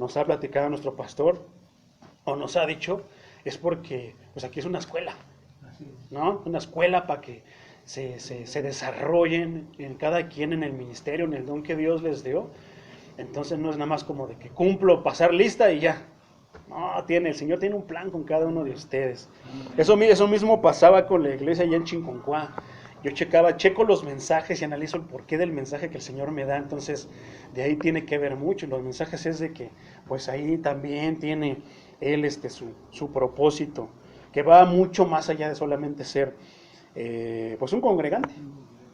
nos ha platicado nuestro pastor, o nos ha dicho, es porque pues aquí es una escuela, ¿no? Una escuela para que se desarrollen en cada quien en el ministerio, en el don que Dios les dio. Entonces no es nada más como de que cumplo, pasar lista y ya. No, el Señor tiene un plan con cada uno de ustedes. Eso mismo pasaba con la iglesia allá en Chinconcuá. Yo checo los mensajes y analizo el porqué del mensaje que el Señor me da. Entonces, de ahí tiene que ver mucho. Los mensajes es de que, pues ahí también tiene Él su propósito, que va mucho más allá de solamente ser, pues un congregante.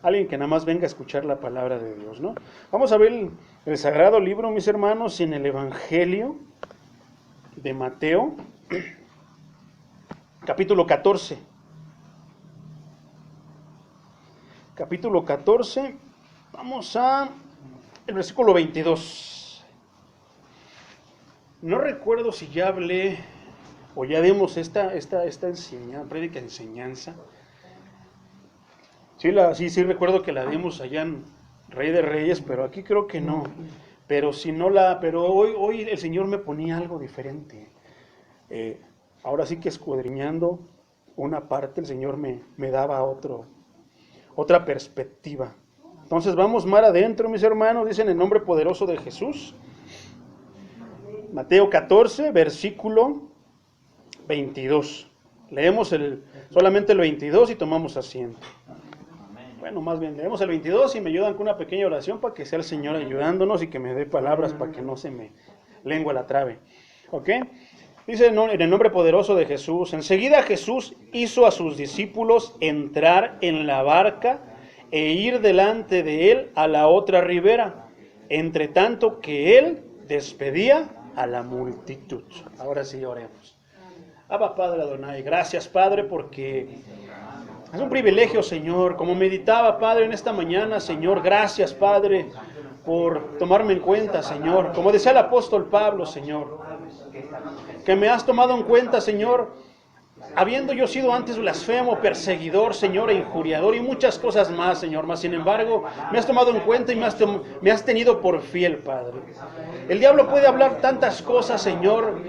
Alguien que nada más venga a escuchar la palabra de Dios, ¿no? Vamos a ver el sagrado libro, mis hermanos, en el Evangelio de Mateo, capítulo 14. Capítulo 14, vamos a el versículo 22. No recuerdo si ya hablé o ya dimos esta enseñanza, prédica enseñanza. Sí recuerdo que la dimos allá en Rey de Reyes, pero aquí creo que no. Pero hoy el Señor me ponía algo diferente. Ahora sí que escudriñando una parte, el Señor me daba otra perspectiva. Entonces vamos más adentro, mis hermanos, dicen en el nombre poderoso de Jesús. Mateo 14, versículo 22. Leemos solamente el 22 y tomamos asiento. Bueno, más bien, leemos el 22 y me ayudan con una pequeña oración para que sea el Señor ayudándonos y que me dé palabras para que no se me lengua la trabe. ¿Ok? Dice en el nombre poderoso de Jesús. Enseguida Jesús hizo a sus discípulos entrar en la barca e ir delante de él a la otra ribera, entre tanto que él despedía a la multitud. Ahora sí, oremos. Abba Padre Adonai, gracias Padre porque es un privilegio, Señor, como meditaba, Padre, en esta mañana, Señor, gracias, Padre, por tomarme en cuenta, Señor. Como decía el apóstol Pablo, Señor, que me has tomado en cuenta, Señor, habiendo yo sido antes blasfemo, perseguidor, Señor, e injuriador y muchas cosas más, Señor, mas sin embargo, me has tomado en cuenta y me has tenido por fiel, Padre. El diablo puede hablar tantas cosas, Señor,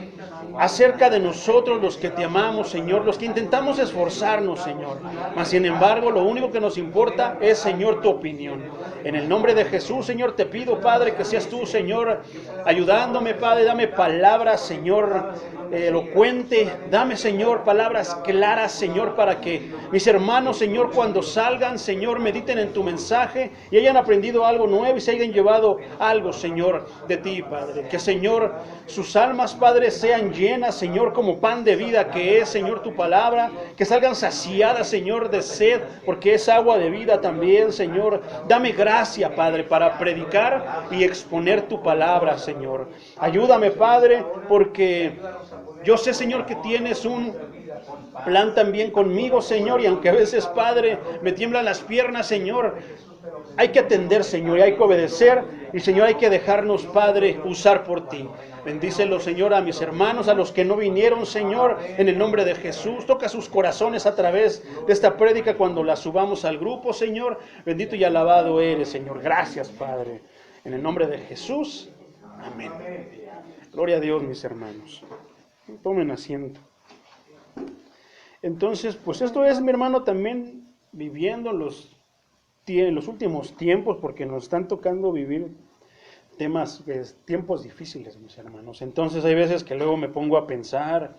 acerca de nosotros, los que te amamos, Señor, los que intentamos esforzarnos, Señor. Mas sin embargo, lo único que nos importa es, Señor, tu opinión. En el nombre de Jesús, Señor, te pido, Padre, que seas tú, Señor, ayudándome, Padre. Dame palabras, Señor, elocuente. Dame, Señor, palabras claras, Señor, para que mis hermanos, Señor, cuando salgan, Señor, mediten en tu mensaje y hayan aprendido algo nuevo y se hayan llevado algo, Señor, de ti, Padre. Que, Señor, sus almas, Padre, sean llenas, Señor, como pan de vida que es, Señor, tu palabra. Que salgan saciadas, Señor, de sed, porque es agua de vida también, Señor. Dame gracia, Padre, para predicar y exponer tu palabra, Señor. Ayúdame, Padre, porque yo sé, Señor, que tienes un plan también conmigo, Señor, y aunque a veces, Padre, me tiemblan las piernas, Señor, hay que atender, Señor, y hay que obedecer, y, Señor, hay que dejarnos, Padre, usar por ti. Bendícelo, Señor, a mis hermanos, a los que no vinieron, Señor, en el nombre de Jesús. Toca sus corazones a través de esta prédica cuando la subamos al grupo, Señor. Bendito y alabado eres, Señor. Gracias, Padre. En el nombre de Jesús. Amén. Gloria a Dios, mis hermanos. Tomen asiento. Entonces, pues esto es, mi hermano, también viviendo en los últimos tiempos, porque nos están tocando vivir tiempos difíciles, mis hermanos. Entonces hay veces que luego me pongo a pensar,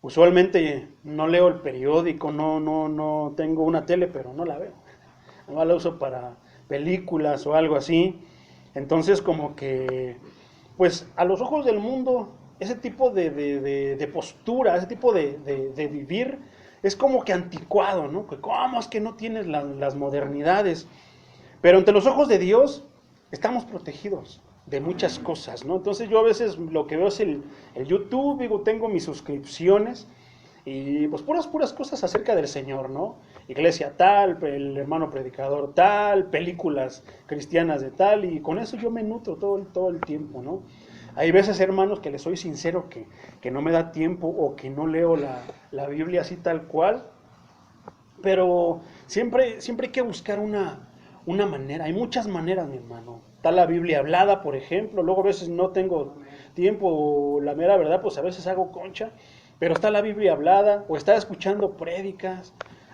usualmente no leo el periódico, no tengo una tele, pero no la veo. No la uso para películas o algo así. Entonces como que, pues a los ojos del mundo, ese tipo de postura, ese tipo de vivir, es como que anticuado, ¿no? ¿Cómo es que no tienes las modernidades? Pero ante los ojos de Dios estamos protegidos de muchas cosas, ¿no? Entonces yo a veces lo que veo es el YouTube, digo, tengo mis suscripciones y pues puras cosas acerca del Señor, ¿no? Iglesia tal, el hermano predicador tal, películas cristianas de tal, y con eso yo me nutro todo el tiempo, ¿no? Hay veces, hermanos, que les soy sincero que no me da tiempo o que no leo la Biblia así tal cual, pero siempre hay que buscar una una manera. Hay muchas maneras, mi hermano. Está la Biblia hablada, por ejemplo. Luego a veces no tengo tiempo, o la mera verdad, pues a veces hago concha. Pero está la Biblia hablada, o estar escuchando prédicas,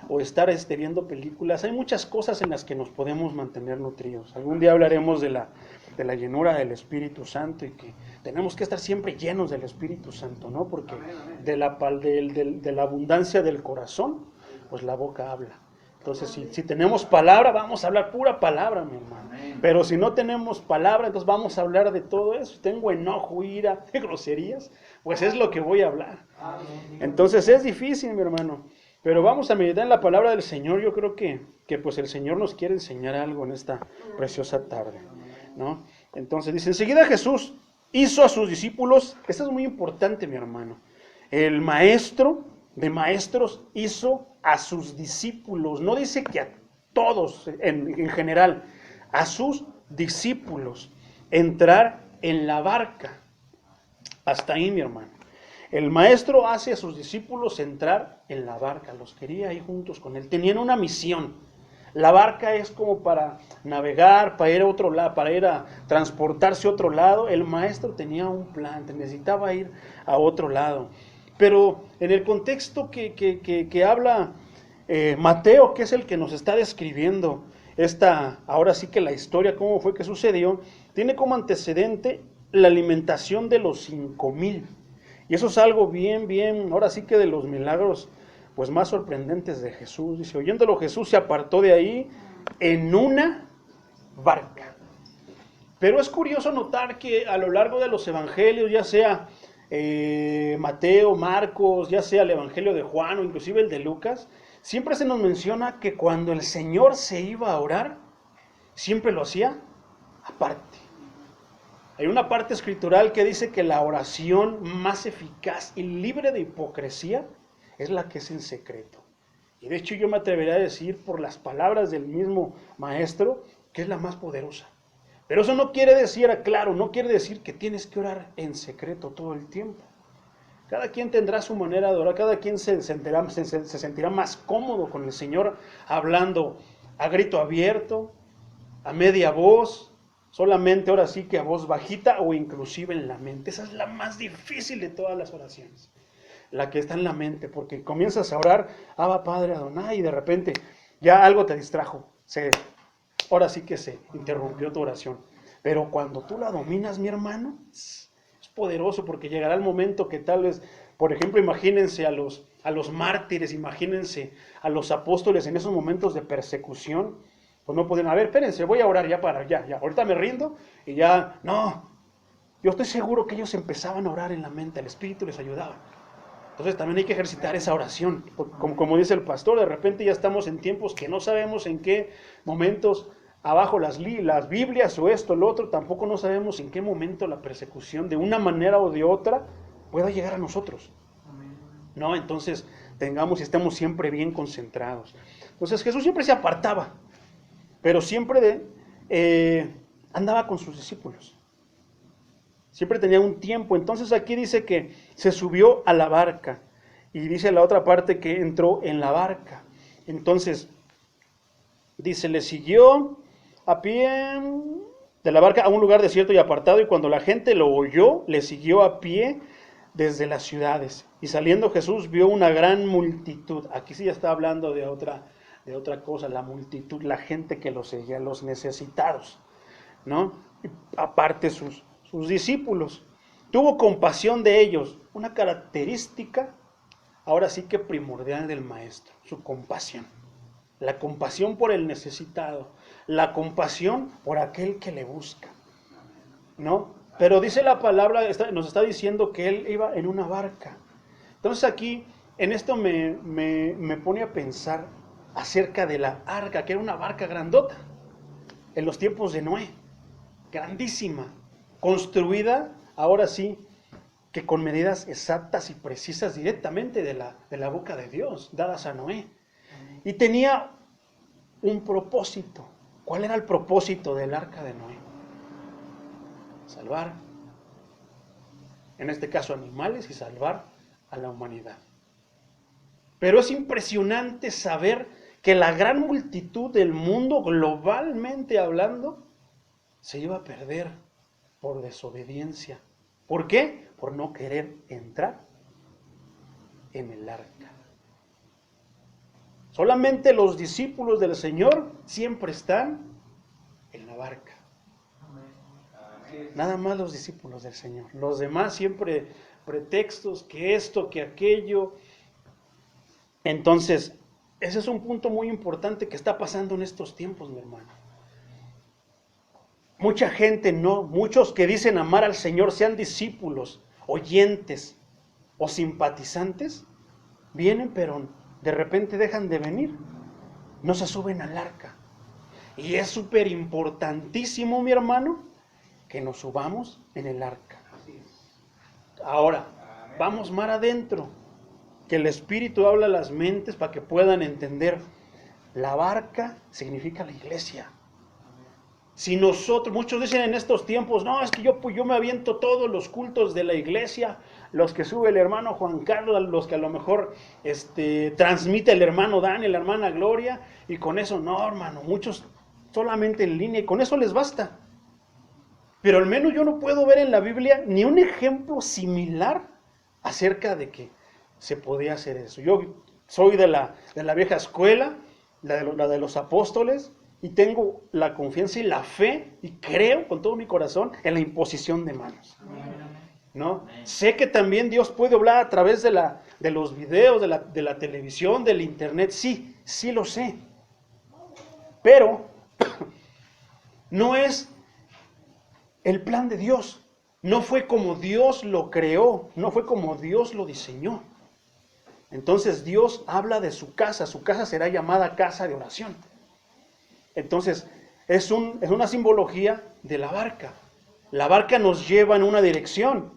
o estar viendo películas. Hay muchas cosas en las que nos podemos mantener nutridos. Algún día hablaremos de la llenura del Espíritu Santo y que tenemos que estar siempre llenos del Espíritu Santo, ¿no? Porque de la abundancia del corazón, pues la boca habla. Entonces, si tenemos palabra, vamos a hablar pura palabra, mi hermano. Pero si no tenemos palabra, entonces vamos a hablar de todo eso. Si tengo enojo, ira, groserías, pues es lo que voy a hablar. Entonces es difícil, mi hermano. Pero vamos a meditar en la palabra del Señor. Yo creo que pues el Señor nos quiere enseñar algo en esta preciosa tarde, ¿no? Entonces dice, enseguida Jesús hizo a sus discípulos, esto es muy importante, mi hermano. El maestro de maestros hizo a sus discípulos, no dice que a todos en general, a sus discípulos entrar en la barca. Hasta ahí, mi hermano. El maestro hace a sus discípulos entrar en la barca, los quería ahí juntos con él, tenían una misión. La barca es como para navegar, para ir a otro lado, para ir a transportarse a otro lado. El maestro tenía un plan, necesitaba ir a otro lado. Pero en el contexto que habla Mateo, que es el que nos está describiendo ahora sí que la historia, cómo fue que sucedió, tiene como antecedente la alimentación de los 5,000. Y eso es algo bien, ahora sí que de los milagros pues más sorprendentes de Jesús. Dice, oyéndolo Jesús se apartó de ahí en una barca. Pero es curioso notar que a lo largo de los evangelios, ya sea Mateo, Marcos, ya sea el evangelio de Juan o inclusive el de Lucas, siempre se nos menciona que cuando el Señor se iba a orar, siempre lo hacía aparte. Hay una parte escritural que dice que la oración más eficaz y libre de hipocresía es la que es en secreto. Y de hecho yo me atrevería a decir por las palabras del mismo maestro que es la más poderosa. Pero eso no quiere decir, claro, no quiere decir que tienes que orar en secreto todo el tiempo. Cada quien tendrá su manera de orar, cada quien se sentirá más cómodo con el Señor hablando a grito abierto, a media voz, solamente ahora sí que a voz bajita o inclusive en la mente. Esa es la más difícil de todas las oraciones, la que está en la mente, porque comienzas a orar, Abba Padre Adonai, y de repente ya algo te distrajo, ahora sí que se interrumpió tu oración. Pero cuando tú la dominas, mi hermano, es poderoso, porque llegará el momento que tal vez, por ejemplo, imagínense a los mártires, imagínense a los apóstoles en esos momentos de persecución, pues no podían, a ver, espérense, voy a orar ya ahorita me rindo y ya, no. Yo estoy seguro que ellos empezaban a orar en la mente, el Espíritu les ayudaba. Entonces también hay que ejercitar esa oración, como dice el pastor, de repente ya estamos en tiempos que no sabemos en qué momentos, abajo las Biblias o esto, lo otro, tampoco no sabemos en qué momento la persecución de una manera o de otra pueda llegar a nosotros. No, entonces tengamos y estemos siempre bien concentrados. Entonces Jesús siempre se apartaba, pero siempre andaba con sus discípulos. Siempre tenía un tiempo. Entonces aquí dice que se subió a la barca. Y dice la otra parte que entró en la barca. Entonces, dice, le siguió a pie de la barca a un lugar desierto y apartado. Y cuando la gente lo oyó, le siguió a pie desde las ciudades. Y saliendo Jesús vio una gran multitud. Aquí sí ya está hablando de otra cosa, la multitud, la gente que lo seguía, los necesitados, ¿no? Y aparte sus discípulos. Tuvo compasión de ellos, una característica ahora sí que primordial del maestro, su compasión. La compasión por el necesitado, la compasión por aquel que le busca, ¿no? Pero dice la palabra, nos está diciendo que él iba en una barca. Entonces aquí, en esto me pone a pensar acerca de la arca, que era una barca grandota, en los tiempos de Noé, grandísima, construida, ahora sí, que con medidas exactas y precisas directamente de la boca de Dios, dadas a Noé. Y tenía un propósito. ¿Cuál era el propósito del arca de Noé? Salvar, en este caso animales, y salvar a la humanidad. Pero es impresionante saber que la gran multitud del mundo, globalmente hablando, se iba a perder por desobediencia. ¿Por qué? Por no querer entrar en el arca. Solamente los discípulos del Señor siempre están en la barca. Nada más los discípulos del Señor. Los demás siempre pretextos, que esto, que aquello. Entonces, ese es un punto muy importante que está pasando en estos tiempos, mi hermano. Mucha gente no, muchos que dicen amar al Señor, sean discípulos, oyentes o simpatizantes, vienen pero de repente dejan de venir, no se suben al arca. Y es súper importantísimo, mi hermano, que nos subamos en el arca. Ahora, vamos más adentro, que el Espíritu habla a las mentes para que puedan entender. La barca significa la iglesia. Si nosotros, muchos dicen en estos tiempos, no, es que yo me aviento todos los cultos de la iglesia, los que sube el hermano Juan Carlos, los que a lo mejor transmite el hermano Daniel, la hermana Gloria, y con eso, no, hermano, muchos solamente en línea, y con eso les basta. Pero al menos yo no puedo ver en la Biblia ni un ejemplo similar acerca de que se podía hacer eso. Yo soy de la vieja escuela, la de los apóstoles, y tengo la confianza y la fe, y creo con todo mi corazón en la imposición de manos. ¿No? Sé que también Dios puede hablar a través de los videos, de la televisión, del internet, sí lo sé. Pero no es el plan de Dios. No fue como Dios lo creó, no fue como Dios lo diseñó. Entonces Dios habla de su casa será llamada casa de oración. Entonces es una simbología de la barca. La barca nos lleva en una dirección.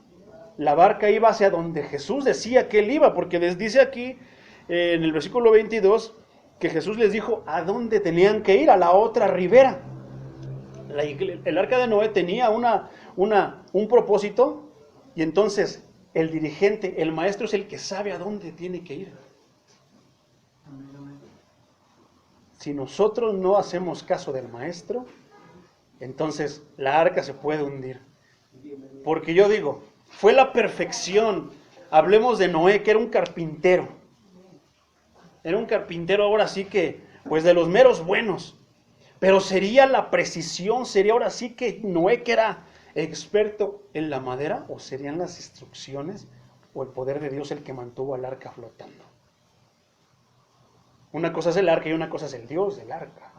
La barca iba hacia donde Jesús decía que él iba, porque les dice aquí en el versículo 22 que Jesús les dijo a dónde tenían que ir, a la otra ribera. El arca de Noé tenía un propósito, y entonces el dirigente, el maestro es el que sabe a dónde tiene que ir. Si nosotros no hacemos caso del maestro, entonces la arca se puede hundir. Porque yo digo, fue la perfección. Hablemos de Noé, que era un carpintero. Era un carpintero ahora sí que, pues de los meros buenos. Pero sería la precisión, sería ahora sí que Noé que era experto en la madera, o serían las instrucciones o el poder de Dios el que mantuvo al arca flotando. Una cosa es el arca y una cosa es el Dios del arca.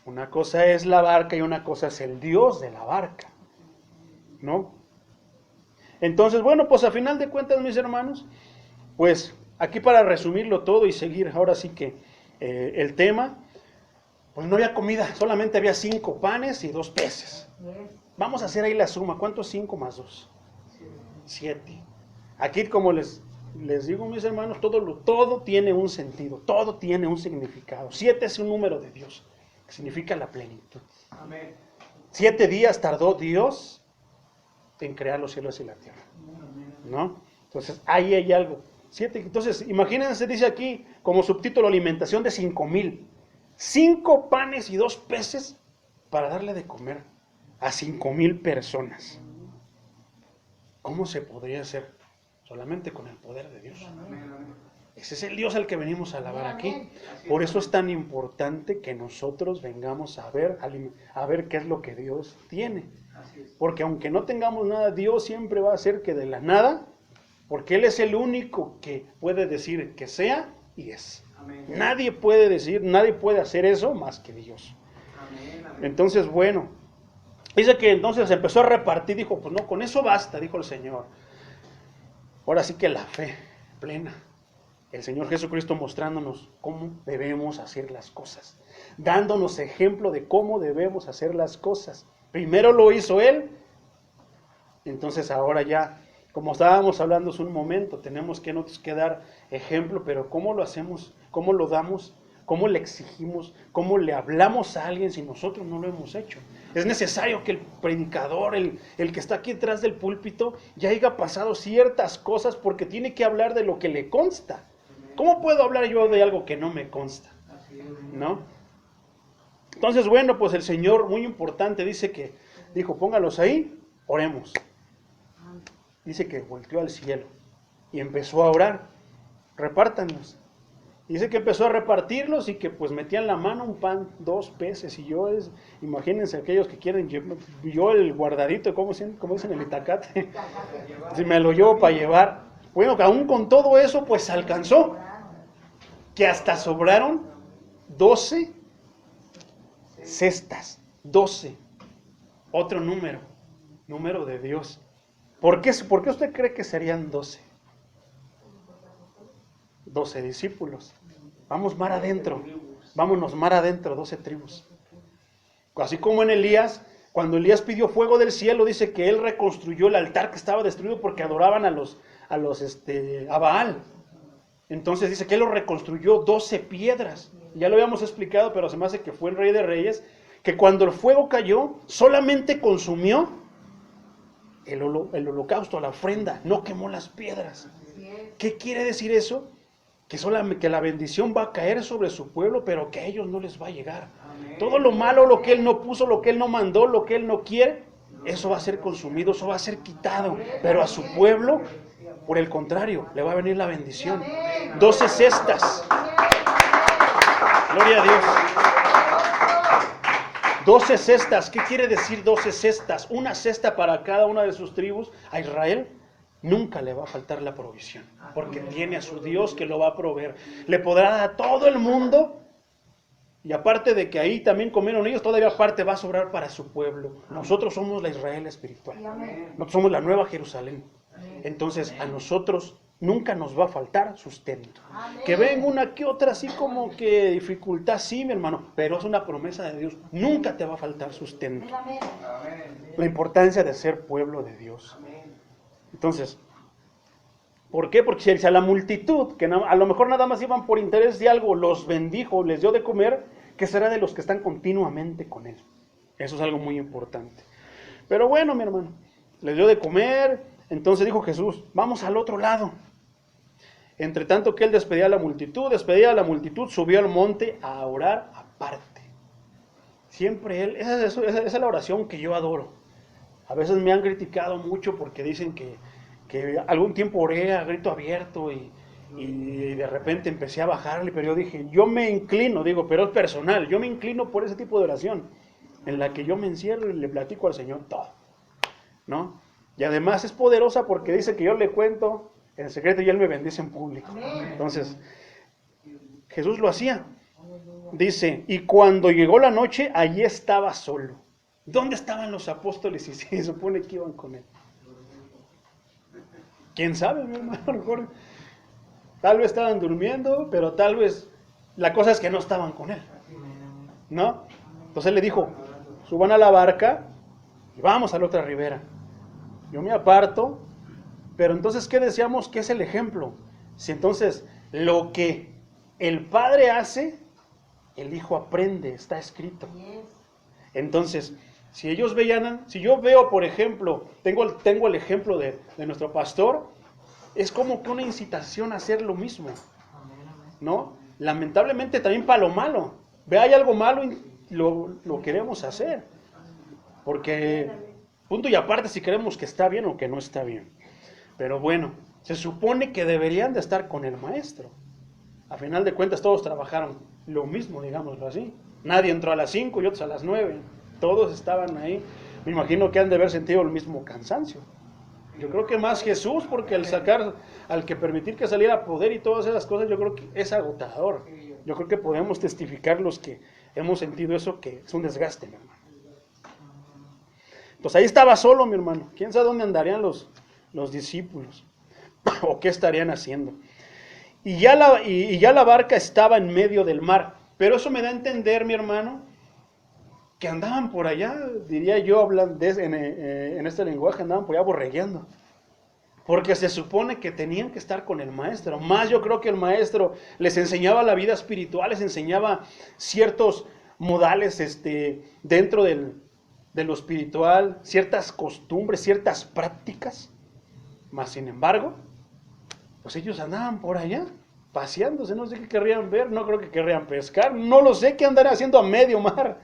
Una cosa es la barca y una cosa es el Dios de la barca, ¿no? Entonces, bueno, pues a final de cuentas, mis hermanos, pues aquí para resumirlo todo y seguir ahora sí que el tema, pues no había comida, solamente había 5 panes y 2 peces. Vamos a hacer ahí la suma. ¿Cuánto es 5 más 2? 7. Aquí, como les digo, mis hermanos, todo tiene un sentido, todo tiene un significado. 7 es un número de Dios, que significa la plenitud. Amén. 7 días tardó Dios en crear los cielos y la tierra, ¿no? Entonces, ahí hay algo. 7, entonces, imagínense, dice aquí, como subtítulo, alimentación de 5,000. 5 panes y 2 peces para darle de comer a 5,000 personas. ¿Cómo se podría hacer? Solamente con el poder de Dios. Ese es el Dios al que venimos a alabar aquí. Por eso es tan importante que nosotros vengamos a ver qué es lo que Dios tiene. Porque aunque no tengamos nada, Dios siempre va a hacer que de la nada, porque Él es el único que puede decir que sea y es. Nadie puede decir, nadie puede hacer eso más que Dios. Entonces, bueno, dice que entonces empezó a repartir, dijo, pues no, con eso basta, dijo el Señor. Ahora sí que la fe plena. El Señor Jesucristo mostrándonos cómo debemos hacer las cosas, dándonos ejemplo de cómo debemos hacer las cosas. Primero lo hizo Él, entonces ahora ya, como estábamos hablando hace un momento, tenemos que nosotros que dar ejemplo, pero ¿cómo lo hacemos? ¿Cómo lo damos? ¿Cómo le exigimos? ¿Cómo le hablamos a alguien si nosotros no lo hemos hecho? Es necesario que el predicador, el que está aquí detrás del púlpito, ya haya pasado ciertas cosas porque tiene que hablar de lo que le consta. ¿Cómo puedo hablar yo de algo que no me consta? ¿No? Entonces, bueno, pues el Señor, muy importante, dijo, póngalos ahí, oremos. Dice que volteó al cielo y empezó a orar, repártanlos. Dice que empezó a repartirlos y que pues metían la mano, un pan, 2 peces, y imagínense aquellos que quieren, yo el guardadito, ¿cómo dicen el itacate? Si me lo llevo para llevar. Bueno, que aún con todo eso, pues alcanzó, que hasta sobraron 12 cestas, 12, otro número de Dios. ¿Por qué usted cree que serían 12? 12 discípulos. Vámonos mar adentro, 12 tribus. Así como en Elías, cuando Elías pidió fuego del cielo, dice que él reconstruyó el altar que estaba destruido porque adoraban a Baal. Entonces dice que él lo reconstruyó 12 piedras. Ya lo habíamos explicado, pero se me hace que fue el Rey de Reyes, que cuando el fuego cayó, solamente consumió el holocausto, la ofrenda, no quemó las piedras. ¿Qué quiere decir eso? Que la bendición va a caer sobre su pueblo, pero que a ellos no les va a llegar. Amén. Todo lo malo, lo que Él no puso, lo que Él no mandó, lo que Él no quiere, eso va a ser consumido, eso va a ser quitado. Pero a su pueblo, por el contrario, le va a venir la bendición. 12 cestas. Gloria a Dios. 12 cestas. ¿Qué quiere decir 12 cestas? Una cesta para cada una de sus tribus. A Israel nunca le va a faltar la provisión, porque tiene a su Dios que lo va a proveer. Le podrá dar a todo el mundo, y aparte de que ahí también comieron ellos, todavía aparte va a sobrar para su pueblo. Nosotros somos la Israel espiritual. Nosotros somos la nueva Jerusalén. Entonces a nosotros nunca nos va a faltar sustento. Que venga una que otra así como que dificultad, sí, mi hermano, pero es una promesa de Dios. Nunca te va a faltar sustento. La importancia de ser pueblo de Dios. Entonces, ¿por qué? Porque si a la multitud, que a lo mejor nada más iban por interés de algo, los bendijo, les dio de comer, ¿qué será de los que están continuamente con Él? Eso es algo muy importante. Pero bueno, mi hermano, les dio de comer, entonces dijo Jesús, vamos al otro lado. Entre tanto que Él despedía a la multitud, subió al monte a orar aparte. Siempre Él, esa es la oración que yo adoro. A veces me han criticado mucho porque dicen que algún tiempo oré a grito abierto y de repente empecé a bajarle, pero yo dije, yo me inclino, pero es personal, yo me inclino por ese tipo de oración, en la que yo me encierro y le platico al Señor todo, ¿no? Y además es poderosa porque dice que yo le cuento en secreto y Él me bendice en público. Entonces, Jesús lo hacía. Dice, y cuando llegó la noche, allí estaba solo. ¿Dónde estaban los apóstoles y se supone que iban con Él? ¿Quién sabe, mi hermano? A lo mejor, tal vez estaban durmiendo, pero tal vez la cosa es que no estaban con Él, ¿no? Entonces Él le dijo, suban a la barca y vamos a la otra ribera. Yo me aparto, pero entonces, ¿qué decíamos que es el ejemplo? Si entonces lo que el Padre hace, el Hijo aprende, está escrito. Entonces, si ellos veían, si yo veo, por ejemplo, tengo el ejemplo de nuestro pastor, es como que una incitación a hacer lo mismo, ¿no? Lamentablemente también para lo malo. Hay algo malo y lo queremos hacer. Porque, punto y aparte si creemos que está bien o que no está bien. Pero bueno, se supone que deberían de estar con el maestro. A final de cuentas todos trabajaron lo mismo, digámoslo así. Nadie entró a las 5 y otros a las 9. Todos estaban ahí. Me imagino que han de haber sentido el mismo cansancio. Yo creo que más Jesús, porque al que permitir que saliera poder y todas esas cosas, yo creo que es agotador. Yo creo que podemos testificar los que hemos sentido eso, que es un desgaste, mi hermano. Pues ahí estaba solo, mi hermano. ¿Quién sabe dónde andarían los discípulos? ¿O qué estarían haciendo? Y ya la barca estaba en medio del mar. Pero eso me da a entender, mi hermano, que andaban por allá, diría yo, hablando en este lenguaje, andaban por allá borregueando. Porque se supone que tenían que estar con el maestro. Más yo creo que el maestro les enseñaba la vida espiritual, les enseñaba ciertos modales dentro de lo espiritual, ciertas costumbres, ciertas prácticas. Más sin embargo, pues ellos andaban por allá. paseándose, no sé qué querrían ver, no creo que querrían pescar, no lo sé qué andarían haciendo a medio mar.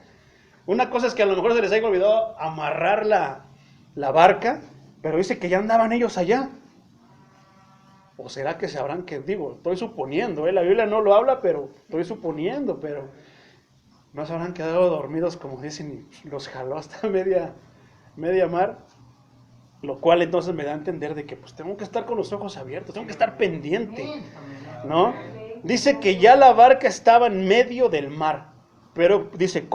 Una cosa es que a lo mejor se les haya olvidado amarrar la barca, pero dice que ya andaban ellos allá. ¿O será que sabrán que, digo, estoy suponiendo, la Biblia no lo habla, pero estoy suponiendo, pero no se habrán quedado dormidos, como dicen, y los jaló hasta media mar, lo cual entonces me da a entender de que pues tengo que estar con los ojos abiertos, tengo que estar pendiente, ¿no? Dice que ya la barca estaba en medio del mar, pero dice,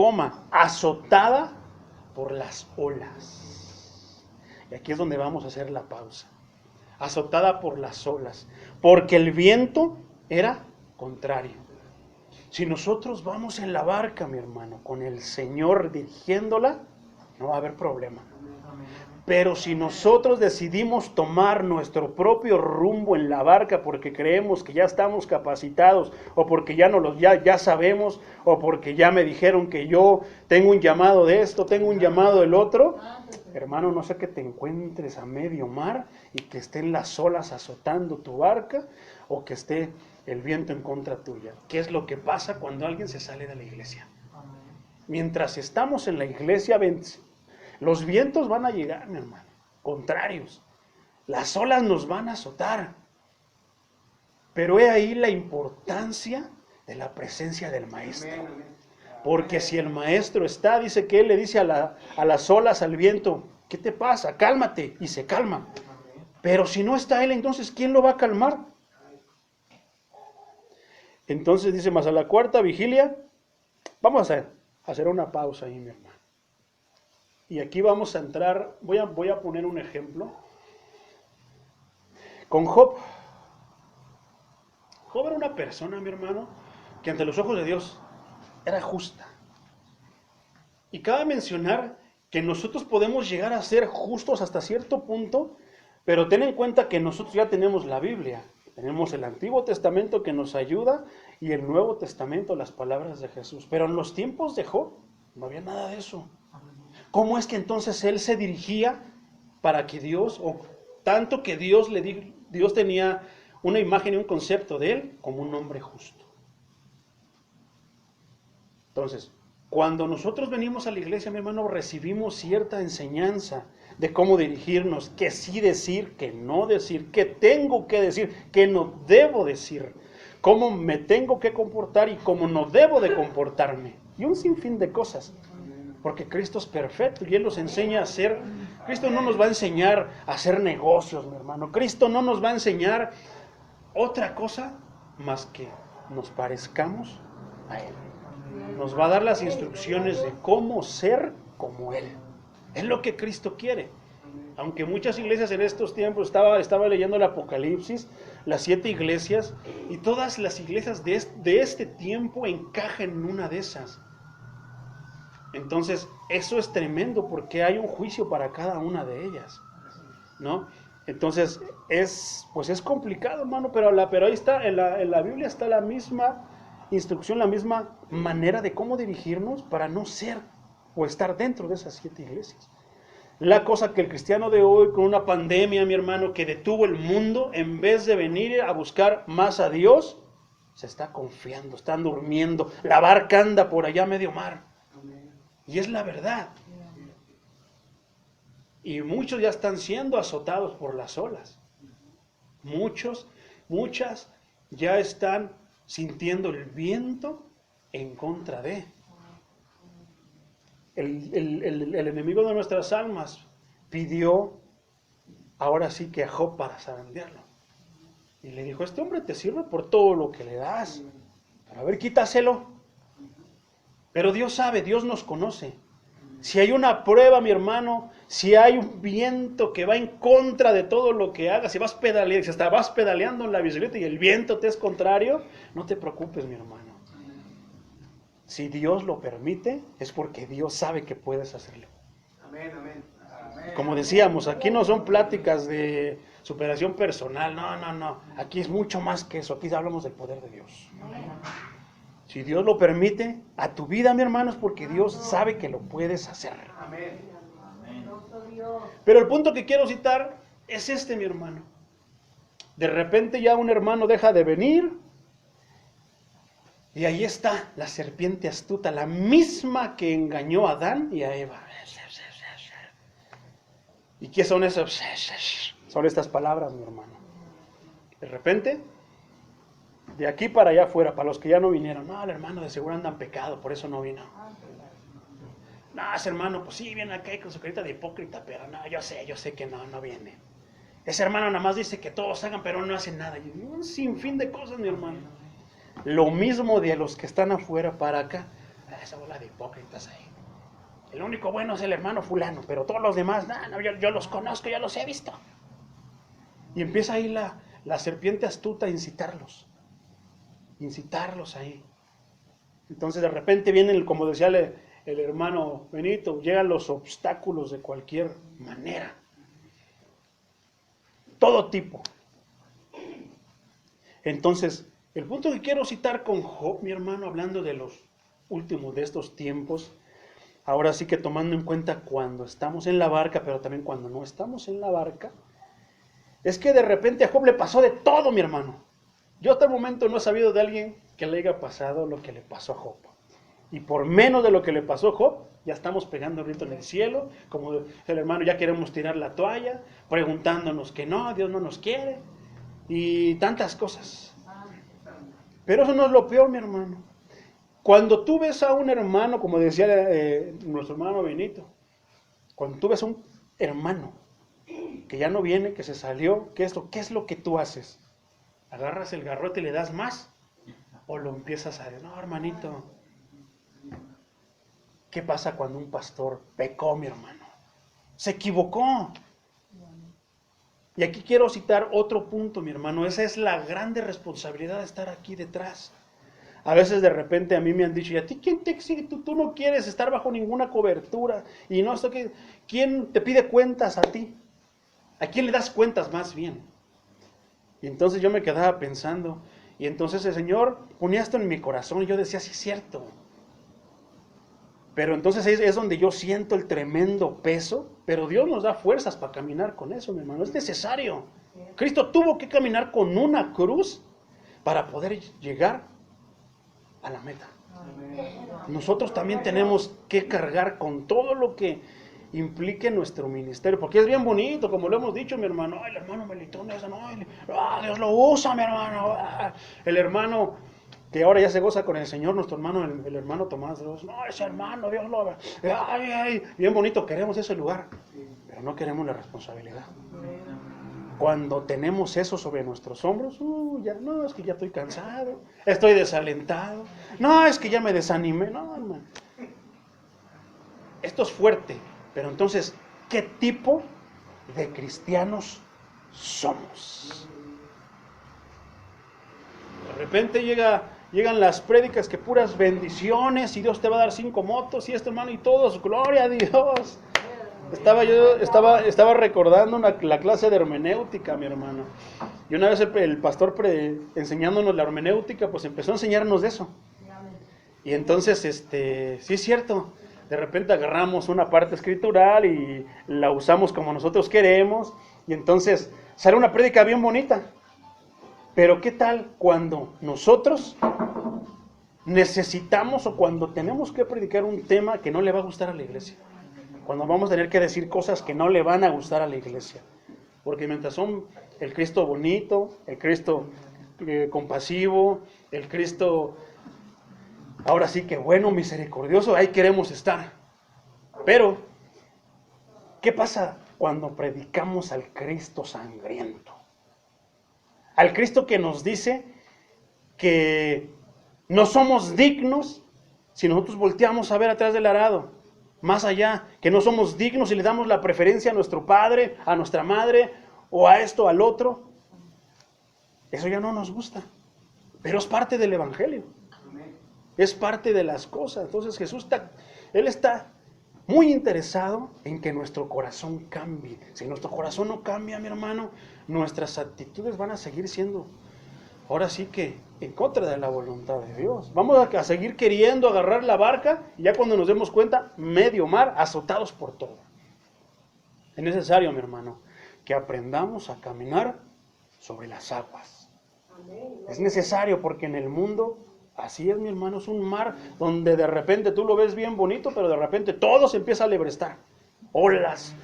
azotada por las olas. Y aquí es donde vamos a hacer la pausa. Azotada por las olas, porque el viento era contrario. Si nosotros vamos en la barca, mi hermano, con el Señor dirigiéndola, no va a haber problema. Pero si nosotros decidimos tomar nuestro propio rumbo en la barca porque creemos que ya estamos capacitados, o porque ya sabemos, o porque ya me dijeron que yo tengo un llamado de esto, tengo un llamado del otro, hermano, no sé que te encuentres a medio mar y que estén las olas azotando tu barca, o que esté el viento en contra tuya. ¿Qué es lo que pasa cuando alguien se sale de la iglesia? Mientras estamos en la iglesia, los vientos van a llegar, mi hermano, contrarios. Las olas nos van a azotar. Pero he ahí la importancia de la presencia del maestro. Porque si el maestro está, dice que él le dice a las olas, al viento, ¿qué te pasa? Cálmate, y se calma. Pero si no está él, entonces ¿quién lo va a calmar? Entonces dice, más a la cuarta vigilia, vamos a hacer una pausa ahí, mi hermano. Y aquí vamos a entrar, voy a poner un ejemplo. Con Job. Job era una persona, mi hermano, que ante los ojos de Dios era justa. Y cabe mencionar que nosotros podemos llegar a ser justos hasta cierto punto, pero ten en cuenta que nosotros ya tenemos la Biblia. Tenemos el Antiguo Testamento que nos ayuda y el Nuevo Testamento, las palabras de Jesús. Pero en los tiempos de Job no había nada de eso. ¿Cómo es que entonces él se dirigía para que Dios, o tanto que Dios tenía una imagen y un concepto de él como un hombre justo? Entonces, cuando nosotros venimos a la iglesia, mi hermano, recibimos cierta enseñanza de cómo dirigirnos, qué sí decir, qué no decir, qué tengo que decir, qué no debo decir, cómo me tengo que comportar y cómo no debo de comportarme. Y un sinfín de cosas. Porque Cristo es perfecto y Él nos enseña a hacer. Cristo no nos va a enseñar a hacer negocios, mi hermano. Cristo no nos va a enseñar otra cosa más que nos parezcamos a Él. Nos va a dar las instrucciones de cómo ser como Él. Es lo que Cristo quiere. Aunque muchas iglesias en estos tiempos, estaba leyendo el Apocalipsis, las 7 iglesias, y todas las iglesias de este tiempo encajan en una de esas. Entonces, eso es tremendo porque hay un juicio para cada una de ellas, ¿no? Entonces, es complicado, hermano, pero ahí está, en la Biblia está la misma instrucción, la misma manera de cómo dirigirnos para no ser o estar dentro de esas 7 iglesias. La cosa que el cristiano de hoy, con una pandemia, mi hermano, que detuvo el mundo, en vez de venir a buscar más a Dios, se está confiando, están durmiendo, la barca anda por allá a medio mar. Y es la verdad. Y muchos ya están siendo azotados por las olas. Muchas ya están sintiendo el viento en contra de. El enemigo de nuestras almas pidió ahora sí que a Job para zarandearlo. Y le dijo, este hombre te sirve por todo lo que le das. Pero a ver, quítaselo. Pero Dios sabe, Dios nos conoce. Si hay una prueba, mi hermano, si hay un viento que va en contra de todo lo que hagas, si vas pedaleando en la bicicleta y el viento te es contrario, no te preocupes, mi hermano. Si Dios lo permite, es porque Dios sabe que puedes hacerlo. Amén, amén. Como decíamos, aquí no son pláticas de superación personal, no. Aquí es mucho más que eso, aquí hablamos del poder de Dios. Si Dios lo permite a tu vida, mi hermano, es porque Dios sabe que lo puedes hacer. Amén. Pero el punto que quiero citar es este, mi hermano. De repente ya un hermano deja de venir Y ahí está la serpiente astuta, la misma que engañó a Adán y a Eva. ¿Y qué son esas? Son estas palabras, mi hermano. De repente, de aquí para allá afuera, para los que ya no vinieron, no, el hermano de seguro anda en pecado, por eso no vino. No, ese hermano, pues sí, viene acá con su carita de hipócrita, pero no, yo sé que no viene. Ese hermano nada más dice que todos hagan, pero no hacen nada. Y un sinfín de cosas, mi hermano. Lo mismo de los que están afuera para acá. Esa bola de hipócritas ahí. El único bueno es el hermano fulano, pero todos los demás, no, yo los conozco, yo los he visto. Y empieza ahí la serpiente astuta a incitarlos ahí. Entonces de repente vienen, como decía el hermano Benito, llegan los obstáculos de cualquier manera. Todo tipo. Entonces, el punto que quiero citar con Job, mi hermano, hablando de los últimos de estos tiempos, ahora sí que tomando en cuenta cuando estamos en la barca, pero también cuando no estamos en la barca, es que de repente a Job le pasó de todo, mi hermano. Yo hasta el momento no he sabido de alguien que le haya pasado lo que le pasó a Job. Y por menos de lo que le pasó a Job, ya estamos pegando el grito en el cielo, como el hermano, ya queremos tirar la toalla, preguntándonos que no, Dios no nos quiere, y tantas cosas. Pero eso no es lo peor, mi hermano. Cuando tú ves a un hermano, como decía nuestro hermano Benito, cuando tú ves a un hermano que ya no viene, que se salió, ¿qué es lo que tú haces? ¿Agarras el garrote y le das más? ¿O lo empiezas a decir, no, hermanito? ¿Qué pasa cuando un pastor pecó, mi hermano? Se equivocó. Y aquí quiero citar otro punto, mi hermano. Esa es la grande responsabilidad de estar aquí detrás. A veces de repente a mí me han dicho, ¿y a ti quién te exige? Tú no quieres estar bajo ninguna cobertura. Y no sé qué. ¿Quién te pide cuentas a ti? ¿A quién le das cuentas más bien? Y entonces yo me quedaba pensando. Y entonces el Señor ponía esto en mi corazón. Y yo decía, sí es cierto. Pero entonces es donde yo siento el tremendo peso, pero Dios nos da fuerzas para caminar con eso, mi hermano, es necesario. Cristo tuvo que caminar con una cruz para poder llegar a la meta. Nosotros también tenemos que cargar con todo lo que implique nuestro ministerio, porque es bien bonito, como lo hemos dicho, mi hermano, ay, el hermano Melitón, Dios lo usa, mi hermano, el hermano que ahora ya se goza con el Señor, nuestro hermano, el hermano Tomás, no, ese hermano, Dios lo ve, bien bonito, queremos ese lugar, pero no queremos la responsabilidad. Cuando tenemos eso sobre nuestros hombros, ya, no, es que ya estoy cansado, estoy desalentado, no, es que ya me desanimé, no, hermano. Esto es fuerte, pero entonces, ¿qué tipo de cristianos somos? De repente llegan las prédicas que puras bendiciones y Dios te va a dar 5 motos y esto, hermano, y todos, gloria a Dios. Estaba recordando la clase de hermenéutica, mi hermano. Y una vez el pastor enseñándonos la hermenéutica, pues empezó a enseñarnos de eso. Y entonces, sí es cierto, de repente agarramos una parte escritural y la usamos como nosotros queremos. Y entonces sale una prédica bien bonita. Pero ¿qué tal cuando nosotros necesitamos o cuando tenemos que predicar un tema que no le va a gustar a la iglesia? Cuando vamos a tener que decir cosas que no le van a gustar a la iglesia. Porque mientras son el Cristo bonito, el Cristo compasivo, el Cristo, ahora sí que bueno, misericordioso, ahí queremos estar. Pero, ¿qué pasa cuando predicamos al Cristo sangriento? Al Cristo que nos dice que no somos dignos si nosotros volteamos a ver atrás del arado. Más allá, que no somos dignos y le damos la preferencia a nuestro padre, a nuestra madre, o a esto, al otro. Eso ya no nos gusta. Pero es parte del evangelio. Es parte de las cosas. Entonces Jesús Él está muy interesado en que nuestro corazón cambie. Si nuestro corazón no cambia, mi hermano, nuestras actitudes van a seguir siendo, ahora sí que, en contra de la voluntad de Dios. Vamos a seguir queriendo agarrar la barca y ya cuando nos demos cuenta, medio mar, azotados por todo. Es necesario, mi hermano, que aprendamos a caminar sobre las aguas. Es necesario porque en el mundo Así es, mi hermano, es un mar donde de repente tú lo ves bien bonito, pero de repente todo se empieza a lebrestar. Olas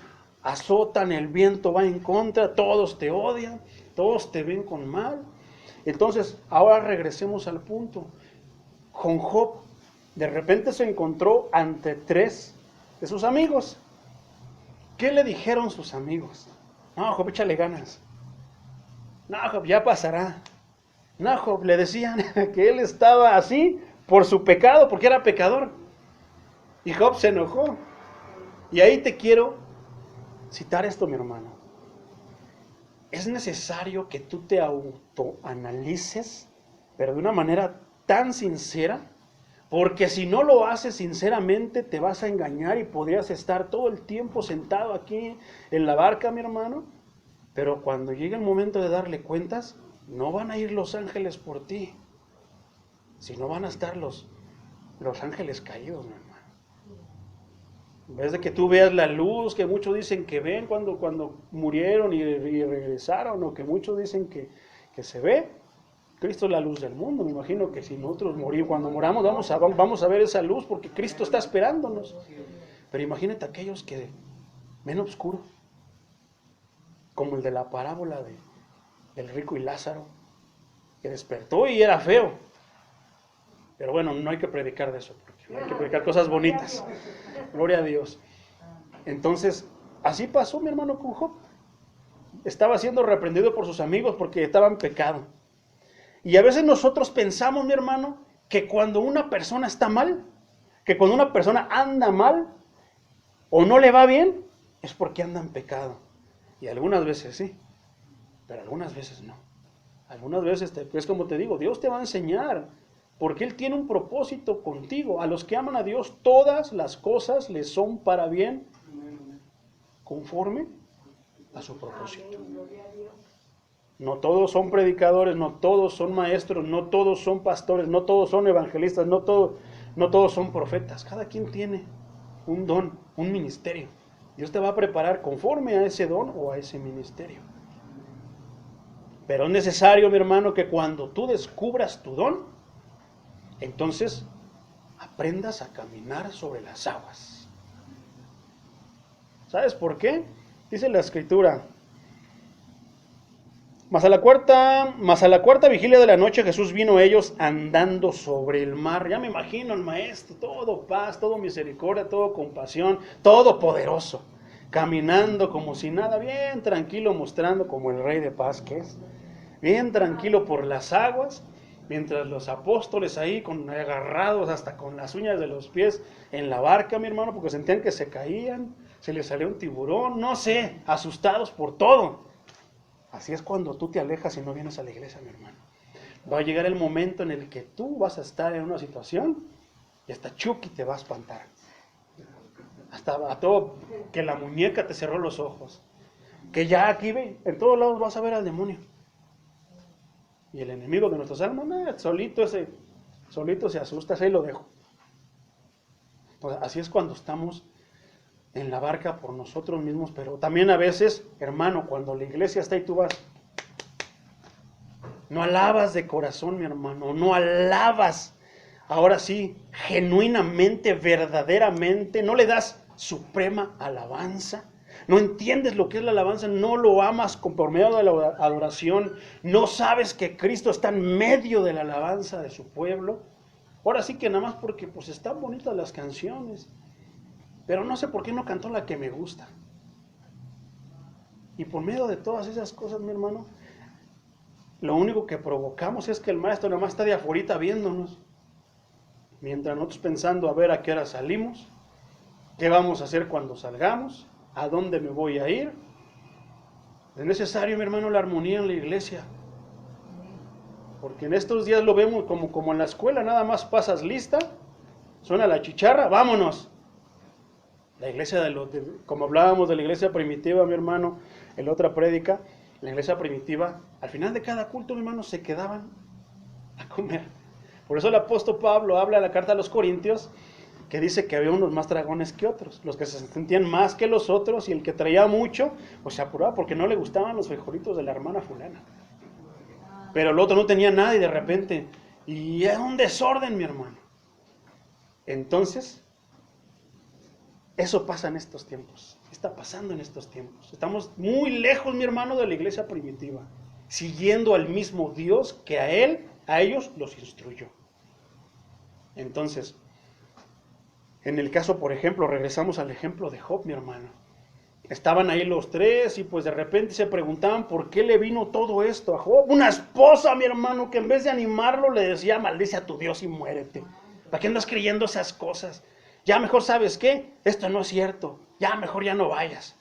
azotan, el viento va en contra, todos te odian, todos te ven con mal. Entonces, ahora regresemos al punto. Con Job, de repente se encontró ante 3 de sus amigos. ¿Qué le dijeron sus amigos? No, Job, échale ganas. No, Job, ya pasará. No, Job, le decían que él estaba así por su pecado, porque era pecador. Y Job se enojó. Y ahí te quiero citar esto, mi hermano. Es necesario que tú te autoanalices, pero de una manera tan sincera, porque si no lo haces sinceramente te vas a engañar y podrías estar todo el tiempo sentado aquí en la barca, mi hermano, pero cuando llegue el momento de darle cuentas, no van a ir los ángeles por ti, sino van a estar los ángeles caídos, mi hermano. En vez de que tú veas la luz que muchos dicen que ven cuando murieron y regresaron, o que muchos dicen que se ve, Cristo es la luz del mundo. Me imagino que si nosotros morimos, cuando moramos vamos a ver esa luz porque Cristo está esperándonos. Pero imagínate aquellos que ven oscuro, como el de la parábola del rico y Lázaro, que despertó y era feo. Pero bueno, no hay que predicar de eso, porque hay que predicar cosas bonitas. Gloria a Dios. Entonces, así pasó mi hermano con Job. Estaba siendo reprendido por sus amigos porque estaba en pecado. Y a veces nosotros pensamos, mi hermano, que cuando una persona está mal, que cuando una persona anda mal o no le va bien, es porque anda en pecado. Y algunas veces sí, pero algunas veces no. Algunas veces, es como te digo, Dios te va a enseñar, porque Él tiene un propósito contigo. A los que aman a Dios, todas las cosas les son para bien, conforme a su propósito. No todos son predicadores, no todos son maestros, no todos son pastores, no todos son evangelistas, no todos son profetas. Cada quien tiene un don, un ministerio. Dios te va a preparar conforme a ese don o a ese ministerio. Pero es necesario, mi hermano, que cuando tú descubras tu don, entonces aprendas a caminar sobre las aguas. ¿Sabes por qué? Dice la Escritura: Mas a la cuarta vigilia de la noche Jesús vino a ellos andando sobre el mar. Ya me imagino al maestro, todo paz, todo misericordia, todo compasión, todo poderoso, caminando como si nada, bien tranquilo, mostrando como el rey de paz que es, bien tranquilo por las aguas, mientras los apóstoles ahí agarrados hasta con las uñas de los pies en la barca, mi hermano, porque sentían que se caían, se les salió un tiburón, no sé, asustados por todo. Así es cuando tú te alejas y no vienes a la iglesia, mi hermano. Va a llegar el momento en el que tú vas a estar en una situación y hasta Chucky te va a espantar. Hasta a todo, que la muñeca te cerró los ojos. Que ya aquí en todos lados vas a ver al demonio. Y el enemigo de nuestras almas, solito se asusta, así lo dejo. Entonces, así es cuando estamos en la barca por nosotros mismos, pero también a veces, hermano, cuando la iglesia está y tú vas, no alabas de corazón, mi hermano, no alabas, ahora sí, genuinamente, verdaderamente, no le das suprema alabanza, no entiendes lo que es la alabanza, no lo amas por medio de la adoración, no sabes que Cristo está en medio de la alabanza de su pueblo. Ahora sí que nada más porque pues están bonitas las canciones, pero no sé por qué no cantó la que me gusta. Y por medio de todas esas cosas, mi hermano, lo único que provocamos es que el maestro nada más está de afuera viéndonos, mientras nosotros pensando a ver a qué hora salimos, qué vamos a hacer cuando salgamos, a dónde me voy a ir. Es necesario, mi hermano, la armonía en la iglesia, porque en estos días lo vemos como en la escuela, nada más pasas lista, suena la chicharra, vámonos. La iglesia, como hablábamos de la iglesia primitiva, mi hermano, en la otra prédica, la iglesia primitiva, al final de cada culto, mi hermano, se quedaban a comer. Por eso el apóstol Pablo habla en la carta a los Corintios, que dice que había unos más dragones que otros, los que se sentían más que los otros, y el que traía mucho, pues se apuraba porque no le gustaban los frijolitos de la hermana fulana. Pero el otro no tenía nada y de repente Y es un desorden, mi hermano. Entonces, eso pasa en estos tiempos. ¿Qué está pasando en estos tiempos? Estamos muy lejos, mi hermano, de la iglesia primitiva, siguiendo al mismo Dios que a ellos los instruyó. Entonces, en el caso, por ejemplo, regresamos al ejemplo de Job, mi hermano. Estaban ahí los tres y pues de repente se preguntaban por qué le vino todo esto a Job. Una esposa, mi hermano, que en vez de animarlo le decía, maldice a tu Dios y muérete. ¿Para qué andas creyendo esas cosas? Ya mejor, ¿sabes qué? Esto no es cierto. Ya mejor ya no vayas.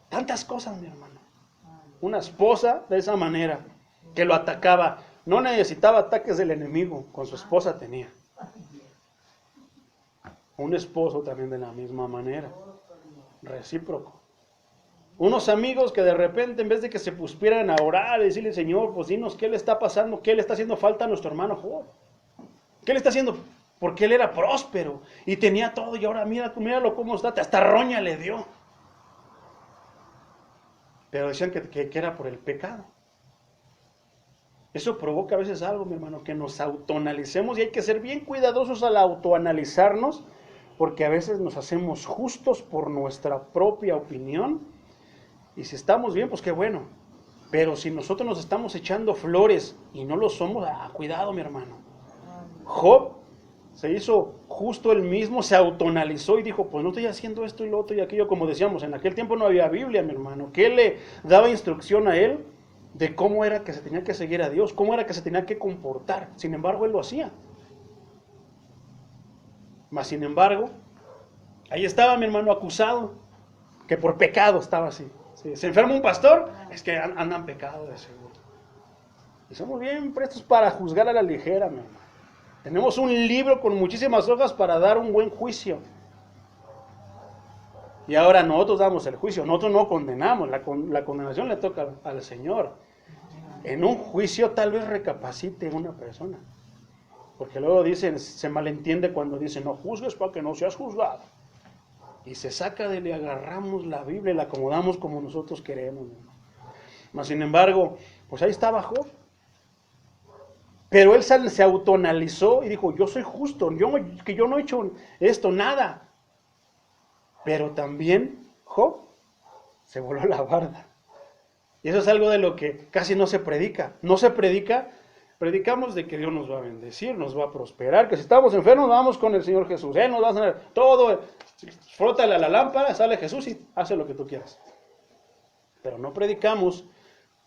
Tantas cosas, mi hermano. Una esposa de esa manera, que lo atacaba. No necesitaba ataques del enemigo, con su esposa tenía. Un esposo también de la misma manera, recíproco. Unos amigos que de repente, en vez de que se pusieran a orar y decirle, Señor, pues dinos qué le está pasando, qué le está haciendo falta a nuestro hermano Job. ¿Qué le está haciendo? Porque él era próspero y tenía todo y ahora míralo cómo está, hasta roña le dio. Pero decían que era por el pecado. Eso provoca a veces algo, mi hermano, que nos autoanalicemos y hay que ser bien cuidadosos al autoanalizarnos, porque a veces nos hacemos justos por nuestra propia opinión. Y si estamos bien, pues qué bueno. Pero si nosotros nos estamos echando flores y no lo somos, cuidado, mi hermano. Job se hizo justo él mismo, se autoanalizó y dijo, pues no estoy haciendo esto y lo otro y aquello. Como decíamos, en aquel tiempo no había Biblia, mi hermano, que le daba instrucción a él de cómo era que se tenía que seguir a Dios, cómo era que se tenía que comportar. Sin embargo, él lo hacía. Mas, sin embargo, ahí estaba mi hermano acusado, que por pecado estaba así. Si se enferma un pastor, es que andan pecado de seguro. Y somos bien prestos para juzgar a la ligera, mi hermano. Tenemos un libro con muchísimas hojas para dar un buen juicio. Y ahora nosotros damos el juicio, nosotros no condenamos, la condenación le toca al Señor. En un juicio tal vez recapacite una persona. Porque luego dicen, se malentiende cuando dicen, no juzgues para que no seas juzgado. Y se saca le agarramos la Biblia y la acomodamos como nosotros queremos. Mas sin embargo, pues ahí estaba Job. Pero él se autoanalizó y dijo, yo soy justo, que yo no he hecho esto, nada. Pero también Job se voló la barda. Y eso es algo de lo que casi no se predica. No se predica, predicamos de que Dios nos va a bendecir, nos va a prosperar, que si estamos enfermos vamos con el Señor Jesús. Él nos va a sanar todo. Frótale a la lámpara, sale Jesús y hace lo que tú quieras. Pero no predicamos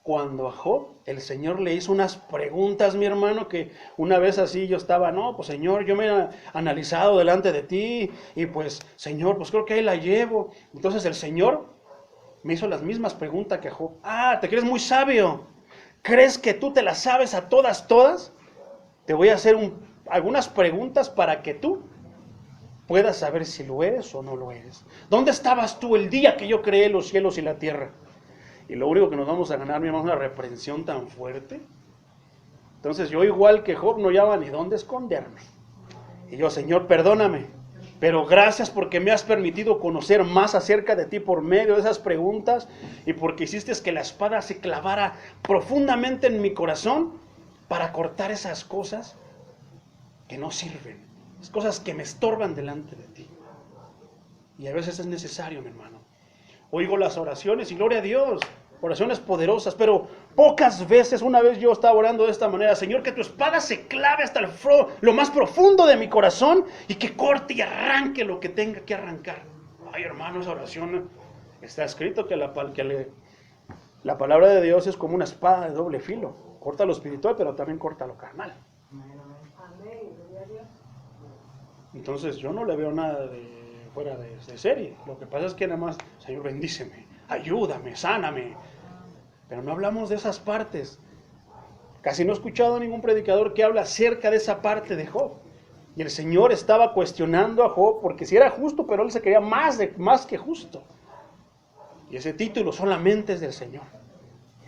cuando a Job el Señor le hizo unas preguntas, mi hermano, que una vez así yo estaba, no, pues Señor, yo me he analizado delante de ti y pues Señor, pues creo que ahí la llevo. Entonces el Señor me hizo las mismas preguntas que a Job. ¿Te crees muy sabio? ¿Crees que tú te las sabes a todas? Te voy a hacer algunas preguntas para que tú puedas saber si lo eres o no lo eres. ¿Dónde estabas tú el día que yo creé los cielos y la tierra? Y lo único que nos vamos a ganar, mi hermano, es una reprensión tan fuerte. Entonces yo, igual que Job, no hallaba ni dónde esconderme. Y yo, Señor, perdóname, pero gracias porque me has permitido conocer más acerca de ti por medio de esas preguntas y porque hiciste que la espada se clavara profundamente en mi corazón para cortar esas cosas que no sirven, esas cosas que me estorban delante de ti. Y a veces es necesario, mi hermano. Oigo las oraciones y gloria a Dios, oraciones poderosas, pero pocas veces, una vez yo estaba orando de esta manera, Señor, que tu espada se clave hasta lo más profundo de mi corazón y que corte y arranque lo que tenga que arrancar. Ay, hermano, esa oración está escrito que la palabra de Dios es como una espada de doble filo, corta lo espiritual, pero también corta lo carnal. Entonces yo no le veo nada fuera de serie. Lo que pasa es que nada más, Señor, bendíceme, ayúdame, sáname. Pero no hablamos de esas partes. Casi no he escuchado a ningún predicador que habla acerca de esa parte de Job. Y el Señor estaba cuestionando a Job porque si era justo, pero él se creía más que justo. Y ese título solamente es del Señor.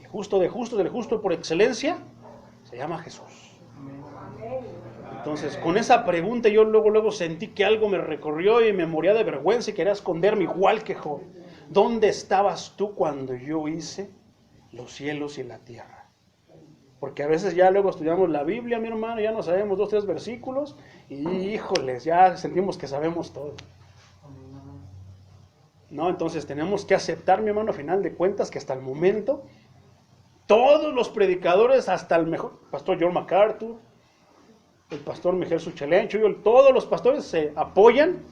El justo de justos, el justo por excelencia, se llama Jesús. Entonces, con esa pregunta yo luego sentí que algo me recorrió y me moría de vergüenza y quería esconderme igual que Job. ¿Dónde estabas tú cuando yo hice los cielos y la tierra? Porque a veces ya luego estudiamos la Biblia, mi hermano, ya no sabemos 2, 3 versículos y híjoles, ya sentimos que sabemos todo. No, entonces tenemos que aceptar, mi hermano, a final de cuentas, que hasta el momento todos los predicadores, hasta el mejor pastor John MacArthur, el pastor Miguel Suchelencho, todos los pastores se apoyan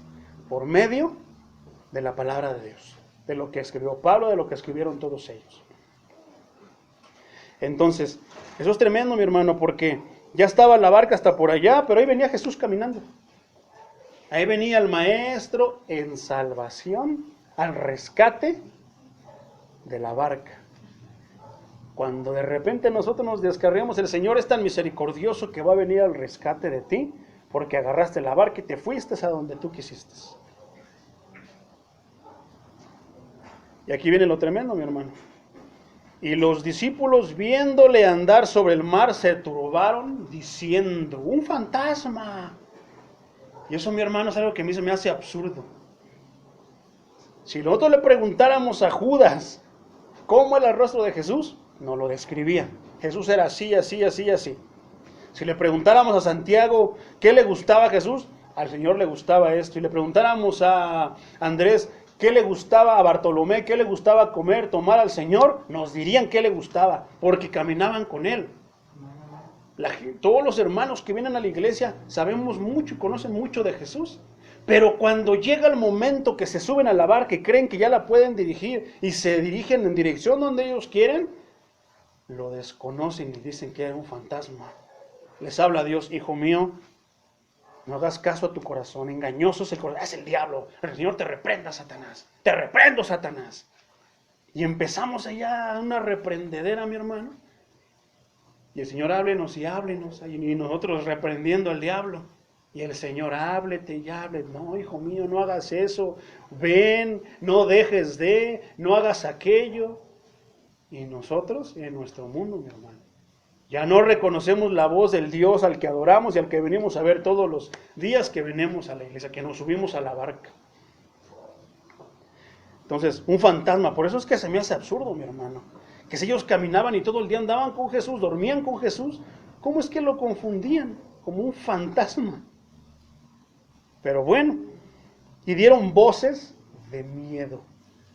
por medio de la palabra de Dios, de lo que escribió Pablo, de lo que escribieron todos ellos. Entonces, eso es tremendo, mi hermano, porque ya estaba la barca hasta por allá, pero ahí venía Jesús caminando. Ahí venía el Maestro en salvación, al rescate de la barca. Cuando de repente nosotros nos descarriamos, el Señor es tan misericordioso que va a venir al rescate de ti, porque agarraste la barca y te fuiste a donde tú quisiste. Y aquí viene lo tremendo, mi hermano. Y los discípulos, viéndole andar sobre el mar, se turbaron, diciendo, ¡un fantasma! Y eso, mi hermano, es algo que a mí se me hace absurdo. Si nosotros le preguntáramos a Judas cómo era el rostro de Jesús, no lo describía. Jesús era así, así, así, así. Si le preguntáramos a Santiago qué le gustaba a Jesús, al Señor le gustaba esto. Y le preguntáramos a Andrés qué le gustaba, a Bartolomé qué le gustaba comer, tomar al Señor, nos dirían qué le gustaba, porque caminaban con Él. Todos los hermanos que vienen a la iglesia sabemos mucho y conocen mucho de Jesús. Pero cuando llega el momento que se suben a la barca y creen que ya la pueden dirigir y se dirigen en dirección donde ellos quieren, lo desconocen y dicen que es un fantasma. Les habla Dios, hijo mío, no hagas caso a tu corazón, engañoso es el corazón, es el diablo. El Señor te reprenda, Satanás, te reprendo, Satanás. Y empezamos allá una reprendedera, mi hermano. Y el Señor háblenos y háblenos, y nosotros reprendiendo al diablo. Y el Señor, háblete y hable. No, hijo mío, no hagas eso. Ven, no dejes de, no hagas aquello. Y nosotros, en nuestro mundo, mi hermano, ya no reconocemos la voz del Dios al que adoramos y al que venimos a ver todos los días que venimos a la iglesia, que nos subimos a la barca. Entonces, un fantasma, por eso es que se me hace absurdo, mi hermano, que si ellos caminaban y todo el día andaban con Jesús, dormían con Jesús, ¿cómo es que lo confundían como un fantasma? Pero bueno, y dieron voces de miedo.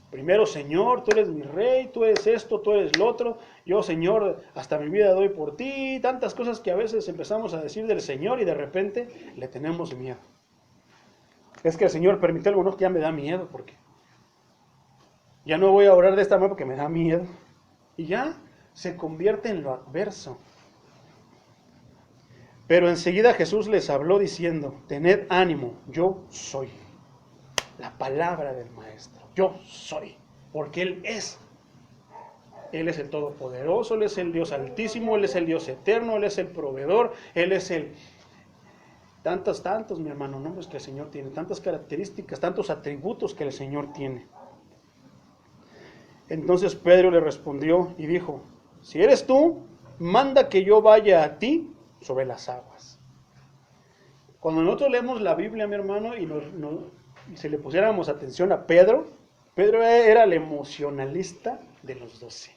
Primero, Señor, tú eres mi rey, tú eres esto, tú eres lo otro. Yo, Señor, hasta mi vida doy por ti. Tantas cosas que a veces empezamos a decir del Señor y de repente le tenemos miedo. Es que el Señor permitió algo, no, que ya me da miedo, porque ya no voy a orar de esta manera porque me da miedo. Y ya se convierte en lo adverso. Pero enseguida Jesús les habló diciendo, tened ánimo, yo soy. La palabra del Maestro, yo soy, porque Él es. Él es el Todopoderoso, Él es el Dios Altísimo, Él es el Dios Eterno, Él es el Proveedor, Él es el... Tantos, mi hermano, nombres que el Señor tiene, tantas características, tantos atributos que el Señor tiene. Entonces Pedro le respondió y dijo, si eres tú, manda que yo vaya a ti sobre las aguas. Cuando nosotros leemos la Biblia, mi hermano, y si le pusiéramos atención a Pedro, Pedro era el emocionalista de los 12.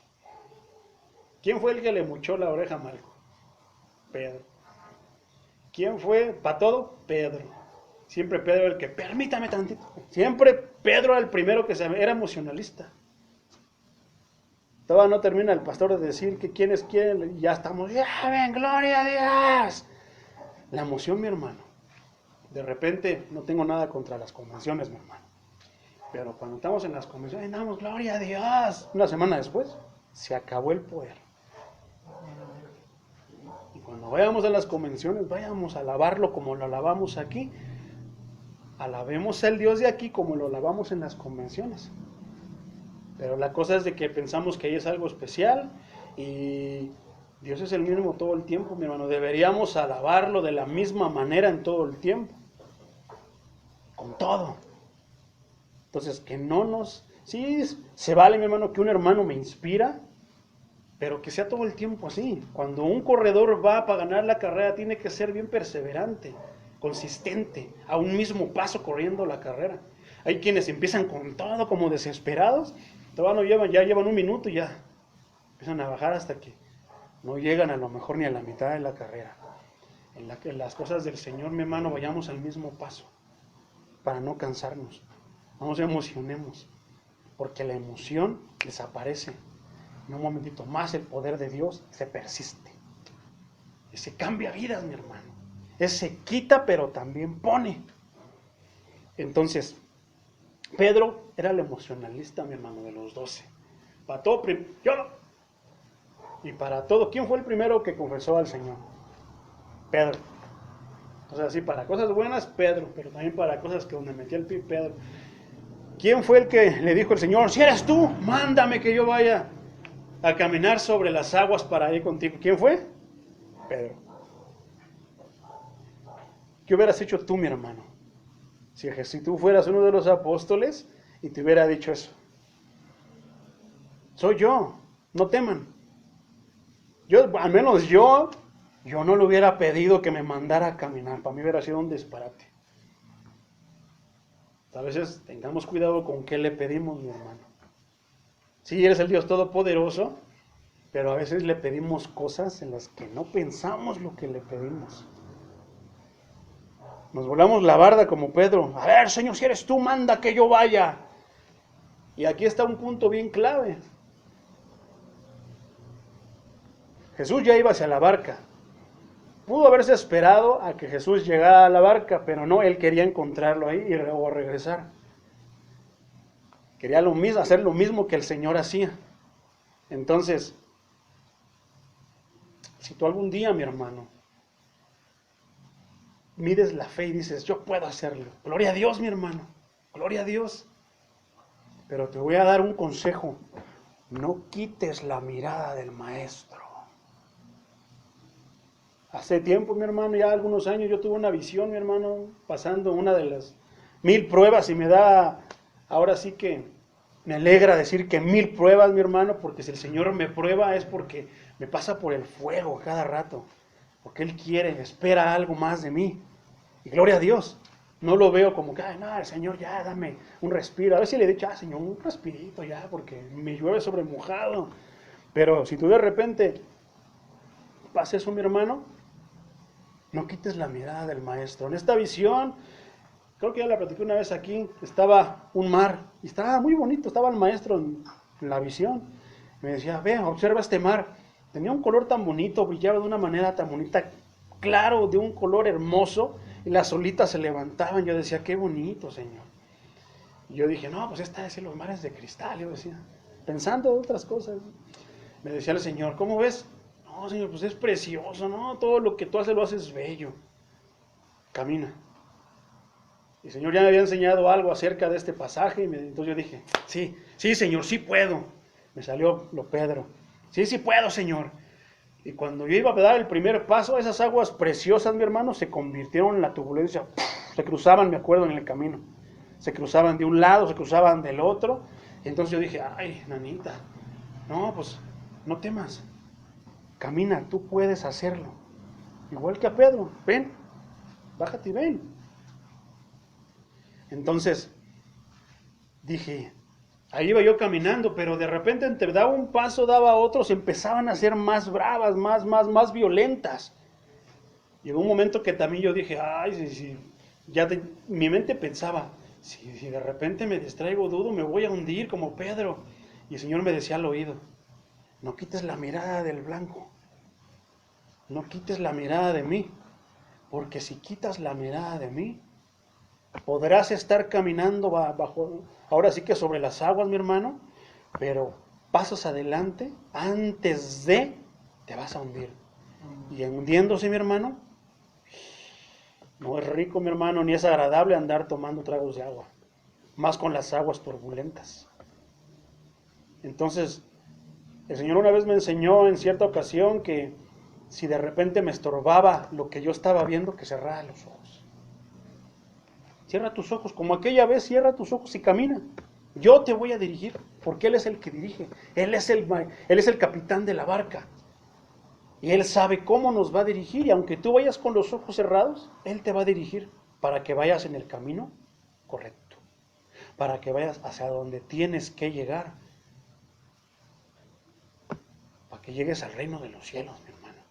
¿Quién fue el que le mochó la oreja a Marco? Pedro. ¿Quién fue para todo? Pedro. Siempre Pedro el que, permítame tantito. Siempre Pedro era el primero que era emocionalista. Todavía no termina el pastor de decir que quién es quién, y ya estamos, ¡ya ven, gloria a Dios! La emoción, mi hermano. De repente, no tengo nada contra las convenciones, mi hermano. Pero cuando estamos en las convenciones, damos gloria a Dios. Una semana después, se acabó el poder. Y cuando vayamos a las convenciones, vayamos a alabarlo como lo alabamos aquí. Alabemos al Dios de aquí como lo alabamos en las convenciones. Pero la cosa es de que pensamos que ahí es algo especial y Dios es el mismo todo el tiempo, mi hermano. Deberíamos alabarlo de la misma manera en todo el tiempo. Con todo. Entonces, que no nos... Sí, se vale, mi hermano, que un hermano me inspira, pero que sea todo el tiempo así. Cuando un corredor va para ganar la carrera, tiene que ser bien perseverante, consistente, a un mismo paso corriendo la carrera. Hay quienes empiezan con todo como desesperados, todavía no llevan, ya llevan un minuto y ya empiezan a bajar hasta que no llegan a lo mejor ni a la mitad de la carrera. En las cosas del Señor, mi hermano, vayamos al mismo paso, para no cansarnos. No nos emocionemos, porque la emoción desaparece. En un momentito más el poder de Dios se persiste. Ese cambia vidas, mi hermano. Ese quita, pero también pone. Entonces, Pedro era el emocionalista, mi hermano, de los 12. Para todo, yo no. Y para todo, ¿quién fue el primero que confesó al Señor? Pedro. O sea, sí, para cosas buenas, Pedro, pero también para cosas que donde metía el pie, Pedro. ¿Quién fue el que le dijo al Señor, si eres tú, mándame que yo vaya a caminar sobre las aguas para ir contigo? ¿Quién fue? Pedro. ¿Qué hubieras hecho tú, mi hermano? Si tú fueras uno de los apóstoles y te hubiera dicho eso. Soy yo, no teman. Al menos yo no le hubiera pedido que me mandara a caminar. Para mí hubiera sido un disparate. A veces tengamos cuidado con qué le pedimos, mi hermano. Sí, eres el Dios Todopoderoso, pero a veces le pedimos cosas en las que no pensamos lo que le pedimos. Nos volamos la barda como Pedro. A ver, Señor, si eres tú, manda que yo vaya. Y aquí está un punto bien clave. Jesús ya iba hacia la barca. Pudo haberse esperado a que Jesús llegara a la barca, pero no, él quería encontrarlo ahí y luego regresar. Quería hacer lo mismo que el Señor hacía. Entonces, si tú algún día, mi hermano, mides la fe y dices, yo puedo hacerlo. Gloria a Dios, mi hermano. Gloria a Dios. Pero te voy a dar un consejo. No quites la mirada del maestro. Hace tiempo, mi hermano, ya algunos años, yo tuve una visión, mi hermano, pasando una de las 1000 pruebas y me da, ahora sí que me alegra decir que 1000 pruebas, mi hermano, porque si el Señor me prueba es porque me pasa por el fuego cada rato, porque Él quiere, espera algo más de mí. Y gloria a Dios, no lo veo como que, ay, no, el Señor ya, dame un respiro. A veces le he dicho, Señor, un respirito ya, porque me llueve sobre mojado. Pero si tú de repente pasa eso, mi hermano, no quites la mirada del maestro. En esta visión, creo que ya la platiqué una vez aquí, estaba un mar, y estaba muy bonito, estaba el maestro en la visión. Me decía, ve, observa este mar. Tenía un color tan bonito, brillaba de una manera tan bonita, claro, de un color hermoso, y las olitas se levantaban. Yo decía, qué bonito, Señor. Y yo dije, no, pues esta es los mares de cristal, yo decía, pensando en otras cosas. Me decía el Señor, ¿cómo ves? No, Señor, pues es precioso, ¿no? Todo lo que tú haces lo haces bello. Camina. Y el Señor ya me había enseñado algo acerca de este pasaje, entonces yo dije, sí, Señor, sí puedo. Me salió lo Pedro. Sí puedo, Señor. Y cuando yo iba a dar el primer paso, esas aguas preciosas, mi hermano, se convirtieron en la turbulencia. Se cruzaban, me acuerdo, en el camino. Se cruzaban de un lado, se cruzaban del otro. Y entonces yo dije, ay, nanita, no, pues no temas. Camina, tú puedes hacerlo. Igual que a Pedro, ven, bájate y ven. Entonces, dije, ahí iba yo caminando, pero de repente entre daba un paso, daba otro, se empezaban a hacer más bravas, más violentas. Llegó un momento que también yo dije, ay, si mi mente pensaba, si de repente me distraigo, dudo, me voy a hundir como Pedro. Y el Señor me decía al oído, no quites la mirada del blanco. No quites la mirada de mí, porque si quitas la mirada de mí, podrás estar caminando bajo, ahora sí que sobre las aguas, mi hermano, pero pasos adelante, antes de, te vas a hundir. Y hundiéndose, mi hermano, no es rico, mi hermano, ni es agradable andar tomando tragos de agua, más con las aguas turbulentas. Entonces, el Señor una vez me enseñó en cierta ocasión que si de repente me estorbaba lo que yo estaba viendo, que cerrara los ojos. Cierra tus ojos, como aquella vez, cierra tus ojos y camina. Yo te voy a dirigir, porque Él es el que dirige. Él es el capitán de la barca. Y Él sabe cómo nos va a dirigir. Y aunque tú vayas con los ojos cerrados, Él te va a dirigir para que vayas en el camino correcto. Para que vayas hacia donde tienes que llegar. que llegues al reino de los cielos, mi hermano.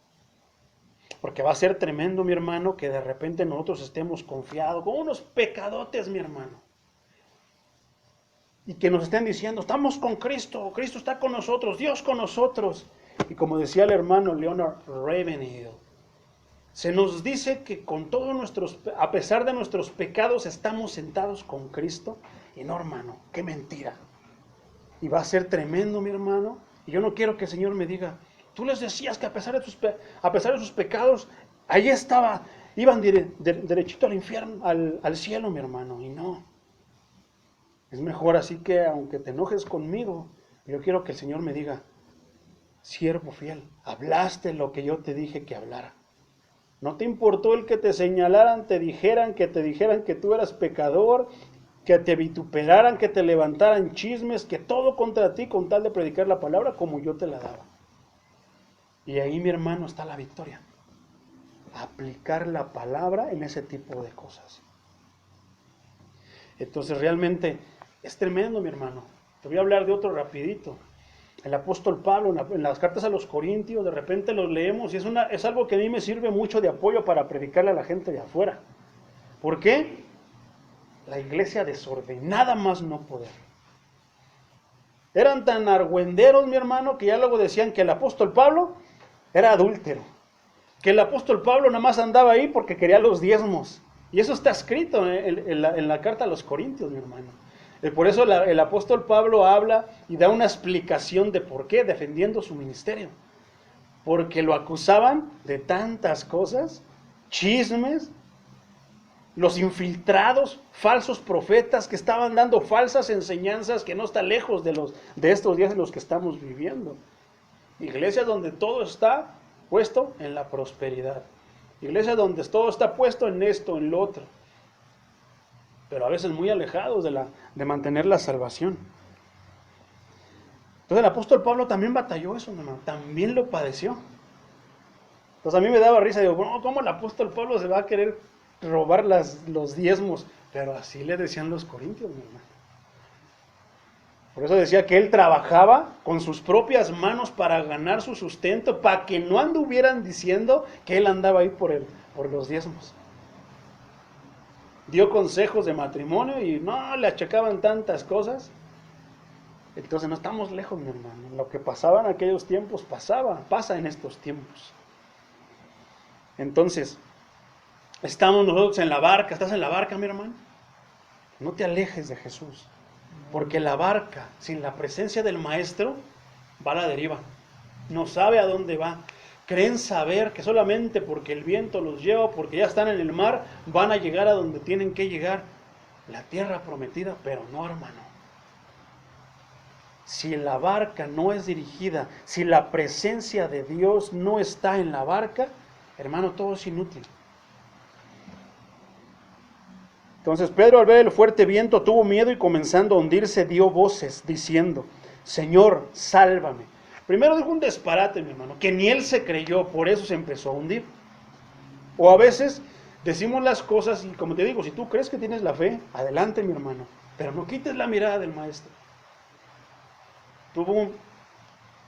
Porque va a ser tremendo, mi hermano, que de repente nosotros estemos confiados, como unos pecadotes, mi hermano. Y que nos estén diciendo, estamos con Cristo, Cristo está con nosotros, Dios con nosotros. Y como decía el hermano Leonard Ravenhill, se nos dice que con todos nuestros, a pesar de nuestros pecados, estamos sentados con Cristo. Y no, hermano, qué mentira. Y va a ser tremendo, mi hermano. Y yo no quiero que el Señor me diga, tú les decías que a pesar de sus pecados, ahí estaba, iban derechito al infierno, al cielo, mi hermano. Y no. Es mejor así que, aunque te enojes conmigo, yo quiero que el Señor me diga, siervo fiel, hablaste lo que yo te dije que hablara. No te importó el que te señalaran, te dijeran que tú eras pecador, que te vituperaran, que te levantaran chismes, que todo contra ti con tal de predicar la palabra como yo te la daba. Y ahí, mi hermano, está la victoria. Aplicar la palabra en ese tipo de cosas. Entonces realmente es tremendo, mi hermano. Te voy a hablar de otro rapidito. El apóstol Pablo, en las cartas a los Corintios, de repente los leemos y es algo que a mí me sirve mucho de apoyo para predicarle a la gente de afuera. ¿Por qué? La iglesia desordenada más no poder. Eran tan argüenderos, mi hermano, que ya luego decían que el apóstol Pablo era adúltero. Que el apóstol Pablo nada más andaba ahí porque quería los diezmos. Y eso está escrito en la carta a los Corintios, mi hermano. Por eso el apóstol Pablo habla y da una explicación de por qué, defendiendo su ministerio. Porque lo acusaban de tantas cosas, chismes, los infiltrados, falsos profetas que estaban dando falsas enseñanzas que no está lejos de estos días en los que estamos viviendo. Iglesias donde todo está puesto en la prosperidad. Iglesias donde todo está puesto en esto, en lo otro. Pero a veces muy alejados de mantener la salvación. Entonces el apóstol Pablo también batalló eso, mi hermano, también lo padeció. Entonces a mí me daba risa, digo, bueno, ¿cómo el apóstol Pablo se va a querer robar los diezmos? Pero así le decían los corintios, mi hermano. Por eso decía que él trabajaba con sus propias manos para ganar su sustento, para que no anduvieran diciendo que él andaba ahí por los diezmos. Dio consejos de matrimonio y no le achacaban tantas cosas. Entonces no estamos lejos, mi hermano. Lo que pasaba en aquellos tiempos pasa en estos tiempos. Entonces, estamos nosotros en la barca. ¿Estás en la barca, mi hermano? No te alejes de Jesús. Porque la barca, sin la presencia del maestro, va a la deriva. No sabe a dónde va. Creen saber que solamente porque el viento los lleva, porque ya están en el mar, van a llegar a donde tienen que llegar. La tierra prometida, pero no, hermano. Si la barca no es dirigida, si la presencia de Dios no está en la barca, hermano, todo es inútil. Entonces Pedro, al ver el fuerte viento, tuvo miedo y comenzando a hundirse, dio voces diciendo, Señor, sálvame. Primero dijo un disparate, mi hermano, que ni él se creyó, por eso se empezó a hundir. O a veces decimos las cosas y como te digo, si tú crees que tienes la fe, adelante, mi hermano, pero no quites la mirada del maestro. Tuvo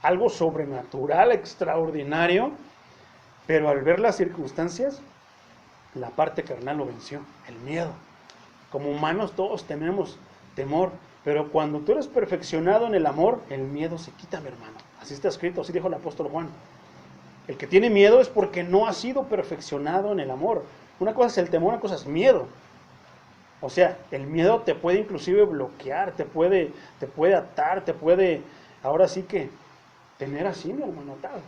algo sobrenatural, extraordinario, pero al ver las circunstancias, la parte carnal lo venció, el miedo. Como humanos todos tenemos temor, pero cuando tú eres perfeccionado en el amor, el miedo se quita, mi hermano. Así está escrito, así dijo el apóstol Juan. El que tiene miedo es porque no ha sido perfeccionado en el amor. Una cosa es el temor, una cosa es miedo. O sea, el miedo te puede inclusive bloquear, te puede atar, te puede, ahora sí que, tener así, mi hermano, atado.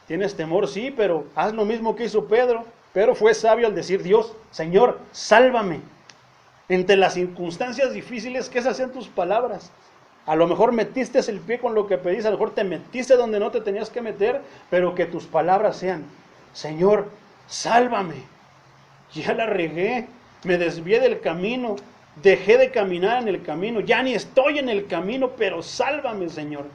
Tienes temor, sí, pero haz lo mismo que hizo Pedro. Pedro fue sabio al decir, Dios, Señor, sálvame. Entre las circunstancias difíciles, ¿qué hacían tus palabras? A lo mejor metiste el pie con lo que pedís, a lo mejor te metiste donde no te tenías que meter, pero que tus palabras sean, Señor, sálvame. Ya la regué, me desvié del camino, dejé de caminar en el camino, ya ni estoy en el camino, pero sálvame, Señor.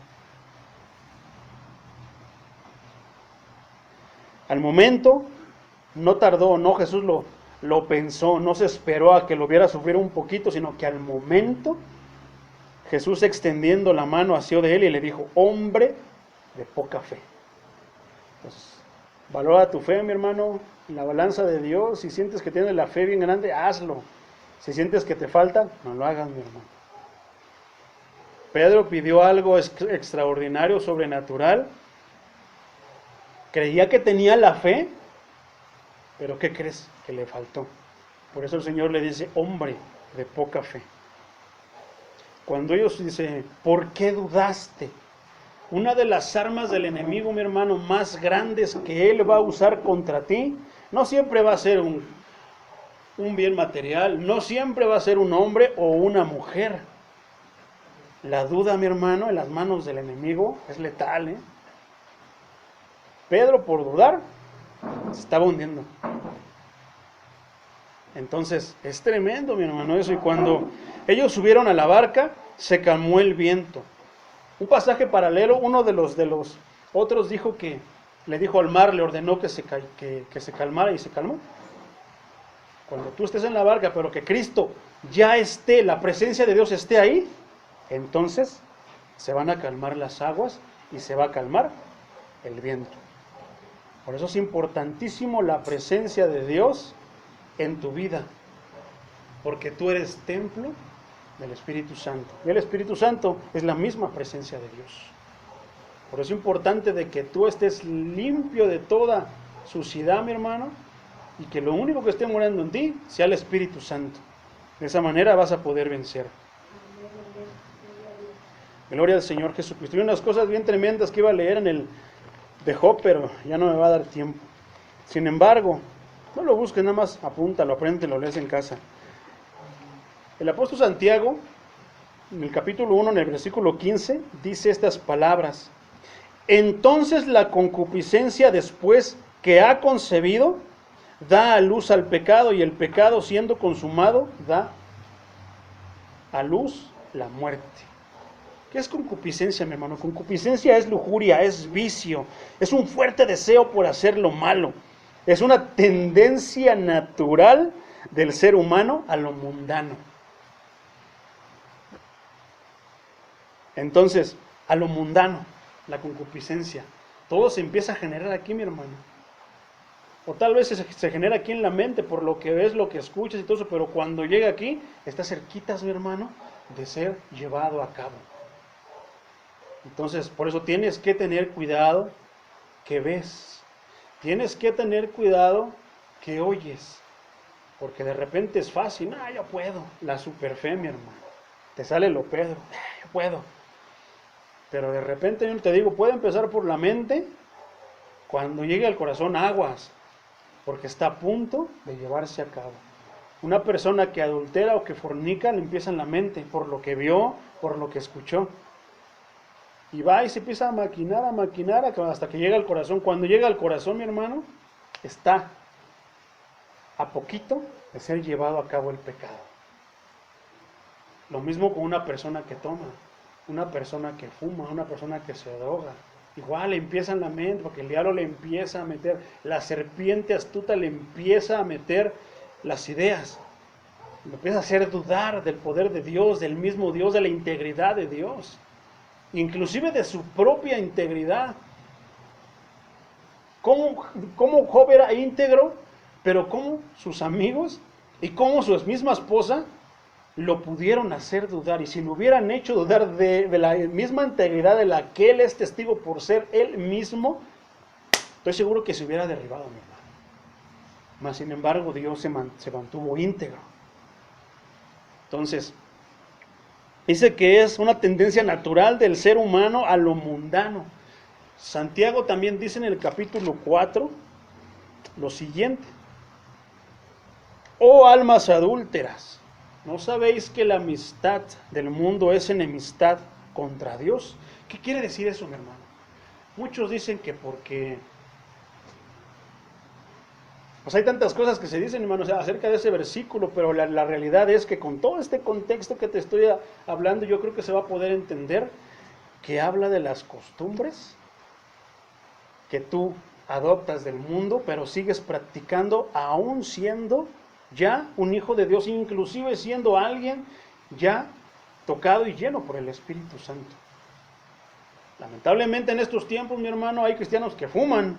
Al momento, no tardó, no, Jesús lo pensó, no se esperó a que lo viera sufrir un poquito, sino que al momento Jesús extendiendo la mano asió de él y le dijo, hombre de poca fe. Pues, valora tu fe, mi hermano, en la balanza de Dios. Si sientes que tienes la fe bien grande, hazlo. Si sientes que te falta, no lo hagas, mi hermano. Pedro pidió algo extraordinario, sobrenatural. Creía que tenía la fe, pero ¿qué crees? Que le faltó. Por eso el Señor le dice, hombre de poca fe. Cuando ellos dicen, ¿por qué dudaste? Una de las armas del enemigo, mi hermano, más grandes que él va a usar contra ti, no siempre va a ser un bien material, no siempre va a ser un hombre o una mujer. La duda, mi hermano, en las manos del enemigo es letal, ¿eh? Pedro, por dudar, se estaba hundiendo. Entonces, es tremendo, mi hermano, eso. Y cuando ellos subieron a la barca, se calmó el viento. Un pasaje paralelo, uno de los otros dijo que le dijo al mar, le ordenó que se calmara y se calmó. Cuando tú estés en la barca, pero que Cristo ya esté, la presencia de Dios esté ahí, entonces se van a calmar las aguas y se va a calmar el viento. Por eso es importantísimo la presencia de Dios en tu vida, porque tú eres templo del Espíritu Santo. Y el Espíritu Santo es la misma presencia de Dios. Por eso es importante de que tú estés limpio de toda suciedad, mi hermano, y que lo único que esté morando en ti sea el Espíritu Santo. De esa manera vas a poder vencer. Gloria al Señor Jesucristo. Y unas cosas bien tremendas que iba a leer en el de Job, pero ya no me va a dar tiempo. Sin embargo, no lo busques, nada más apúntalo, aprende, lo lees en casa. El apóstol Santiago, en el capítulo 1, en el versículo 15, dice estas palabras. Entonces la concupiscencia, después que ha concebido, da a luz al pecado, y el pecado, siendo consumado, da a luz la muerte. ¿Qué es concupiscencia, mi hermano? Concupiscencia es lujuria, es vicio, es un fuerte deseo por hacer lo malo. Es una tendencia natural del ser humano a lo mundano. Entonces, a lo mundano, la concupiscencia. Todo se empieza a generar aquí, mi hermano. O tal vez se genera aquí en la mente por lo que ves, lo que escuchas y todo eso, pero cuando llega aquí, está cerquitas, mi hermano, de ser llevado a cabo. Entonces, por eso tienes que tener cuidado que ves. Tienes que tener cuidado que oyes. Porque de repente es fácil. Yo puedo. La superfe, mi hermano. Te sale lo pedo. Yo puedo. Pero de repente, yo te digo, puede empezar por la mente. Cuando llegue al corazón, aguas. Porque está a punto de llevarse a cabo. Una persona que adultera o que fornica le empieza en la mente. Por lo que vio, por lo que escuchó. Y va y se empieza a maquinar hasta que llega al corazón. Cuando llega al corazón, mi hermano, está a poquito de ser llevado a cabo el pecado. Lo mismo con una persona que toma, una persona que fuma, una persona que se droga. Igual le empieza en la mente, porque el diablo le empieza a meter, la serpiente astuta le empieza a meter las ideas. Le empieza a hacer dudar del poder de Dios, del mismo Dios, de la integridad de Dios. Inclusive de su propia integridad. ¿Cómo Job era íntegro? Pero cómo sus amigos y cómo su misma esposa lo pudieron hacer dudar. Y si lo hubieran hecho dudar de la misma integridad de la que él es testigo por ser él mismo, estoy seguro que se hubiera derribado, mi hermano. Mas sin embargo, Dios se mantuvo íntegro. Entonces, dice que es una tendencia natural del ser humano a lo mundano. Santiago también dice en el capítulo 4 lo siguiente. Oh almas adúlteras, ¿no sabéis que la amistad del mundo es enemistad contra Dios? ¿Qué quiere decir eso, mi hermano? Muchos dicen que porque... Pues hay tantas cosas que se dicen, hermanos, acerca de ese versículo, pero la realidad es que con todo este contexto que te estoy hablando, yo creo que se va a poder entender que habla de las costumbres que tú adoptas del mundo, pero sigues practicando aún siendo ya un hijo de Dios, inclusive siendo alguien ya tocado y lleno por el Espíritu Santo. Lamentablemente en estos tiempos, mi hermano, hay cristianos que fuman.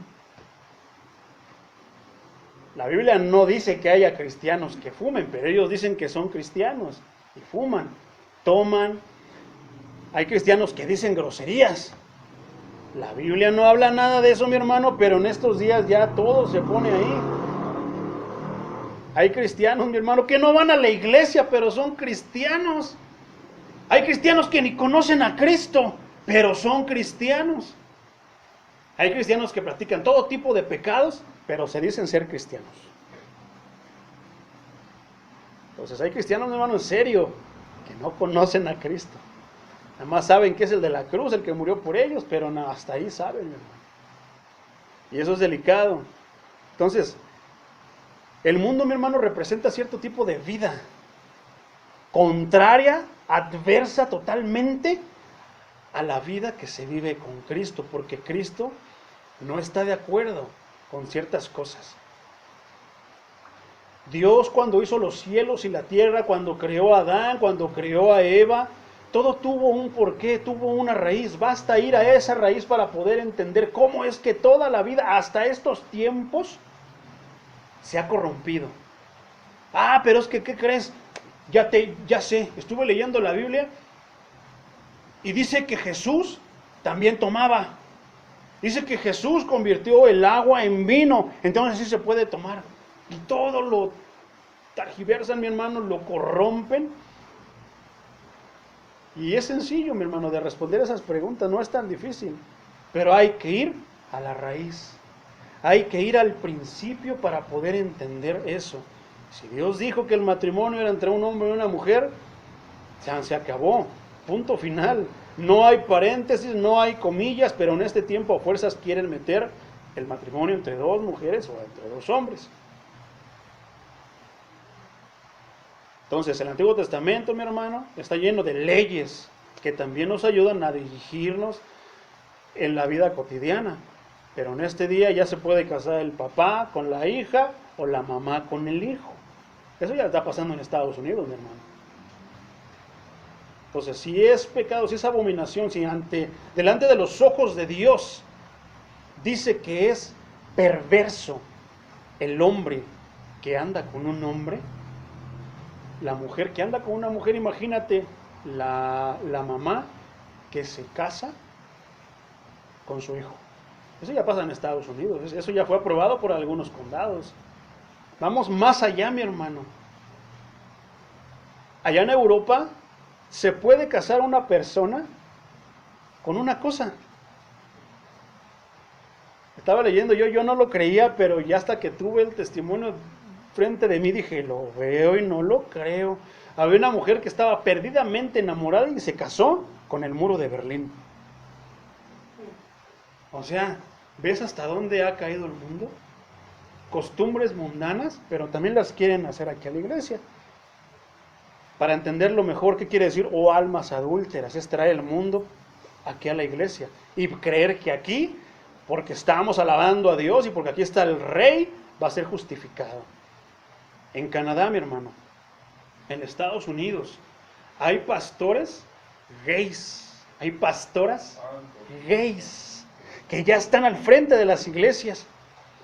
La Biblia no dice que haya cristianos que fumen, pero ellos dicen que son cristianos y fuman, toman. Hay cristianos que dicen groserías. La Biblia no habla nada de eso, mi hermano, pero en estos días ya todo se pone ahí. Hay cristianos, mi hermano, que no van a la iglesia, pero son cristianos. Hay cristianos que ni conocen a Cristo, pero son cristianos. Hay cristianos que practican todo tipo de pecados, pero se dicen ser cristianos. Entonces hay cristianos, mi hermano, en serio, que no conocen a Cristo. Nada más saben que es el de la cruz, el que murió por ellos, pero no, hasta ahí saben, mi hermano. Y eso es delicado. Entonces, el mundo, mi hermano, representa cierto tipo de vida contraria, adversa totalmente a la vida que se vive con Cristo, porque Cristo no está de acuerdo con ciertas cosas. Dios, cuando hizo los cielos y la tierra, cuando creó a Adán, cuando creó a Eva, todo tuvo un porqué, tuvo una raíz. Basta ir a esa raíz para poder entender cómo es que toda la vida, hasta estos tiempos, se ha corrompido. Ah, pero es que, ¿qué crees? Ya sé, estuve leyendo la Biblia y dice que Jesús también tomaba. Dice que Jesús convirtió el agua en vino, entonces sí se puede tomar. Y todo lo targiversan, mi hermano, lo corrompen. Y es sencillo, mi hermano, de responder esas preguntas, no es tan difícil. Pero hay que ir a la raíz. Hay que ir al principio para poder entender eso. Si Dios dijo que el matrimonio era entre un hombre y una mujer, se acabó. Punto final. No hay paréntesis, no hay comillas, pero en este tiempo a fuerzas quieren meter el matrimonio entre dos mujeres o entre dos hombres. Entonces, el Antiguo Testamento, mi hermano, está lleno de leyes que también nos ayudan a dirigirnos en la vida cotidiana. Pero en este día ya se puede casar el papá con la hija o la mamá con el hijo. Eso ya está pasando en Estados Unidos, mi hermano. Entonces, si es pecado, si es abominación, si delante de los ojos de Dios dice que es perverso el hombre que anda con un hombre, la mujer que anda con una mujer, imagínate la mamá que se casa con su hijo. Eso ya pasa en Estados Unidos, eso ya fue aprobado por algunos condados. Vamos más allá, mi hermano. Allá en Europa se puede casar una persona con una cosa. Estaba leyendo yo no lo creía, pero ya hasta que tuve el testimonio frente de mí dije, lo veo y no lo creo. Había una mujer que estaba perdidamente enamorada y se casó con el muro de Berlín. O sea, ¿ves hasta dónde ha caído el mundo? Costumbres mundanas, pero también las quieren hacer aquí a la iglesia. Para entenderlo mejor, ¿qué quiere decir? O almas adúlteras, es traer el mundo aquí a la iglesia. Y creer que aquí, porque estamos alabando a Dios y porque aquí está el rey, va a ser justificado. En Canadá, mi hermano, en Estados Unidos, hay pastores gays, hay pastoras gays, que ya están al frente de las iglesias.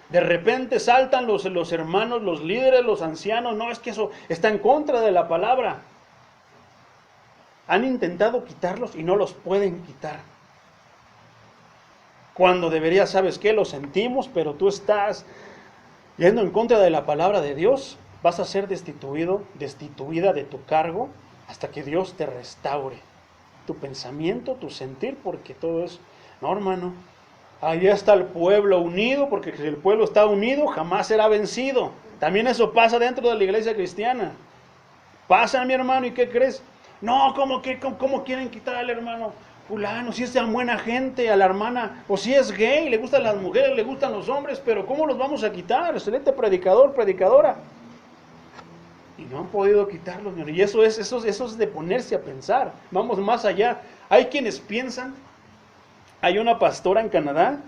De repente saltan los hermanos, los líderes, los ancianos, no, es que eso está en contra de la palabra. Han intentado quitarlos y no los pueden quitar. Cuando debería, ¿sabes qué? Lo sentimos, pero tú estás yendo en contra de la palabra de Dios. Vas a ser destituido, destituida de tu cargo hasta que Dios te restaure tu pensamiento, tu sentir, porque todo es, no, hermano, allá está el pueblo unido, porque si el pueblo está unido jamás será vencido. También eso pasa dentro de la iglesia cristiana. Pasa, mi hermano, ¿y qué crees? No, ¿cómo quieren quitar al hermano fulano? Si es tan buena gente, a la hermana, o si es gay, le gustan las mujeres, le gustan los hombres, pero ¿cómo los vamos a quitar? Excelente predicador, predicadora. Y no han podido quitarlos, y eso es de ponerse a pensar. Vamos más allá. Hay quienes piensan, hay una pastora en Canadá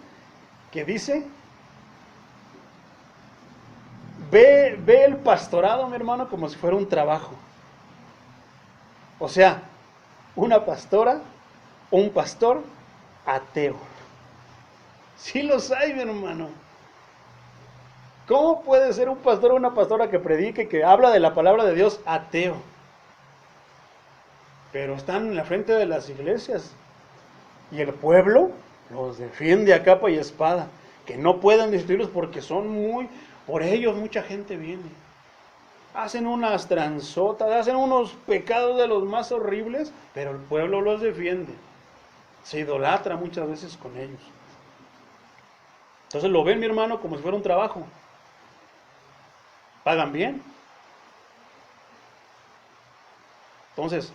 que dice, ve el pastorado, mi hermano, como si fuera un trabajo. O sea, una pastora o un pastor ateo. Sí los hay, mi hermano. ¿Cómo puede ser un pastor o una pastora que predique, que habla de la palabra de Dios, ateo? Pero están en la frente de las iglesias y el pueblo los defiende a capa y espada, que no pueden destruirlos porque son por ellos mucha gente viene. Hacen unas transotas, hacen unos pecados de los más horribles, pero el pueblo los defiende. Se idolatra muchas veces con ellos. Entonces lo ven, mi hermano, como si fuera un trabajo. Pagan bien. Entonces,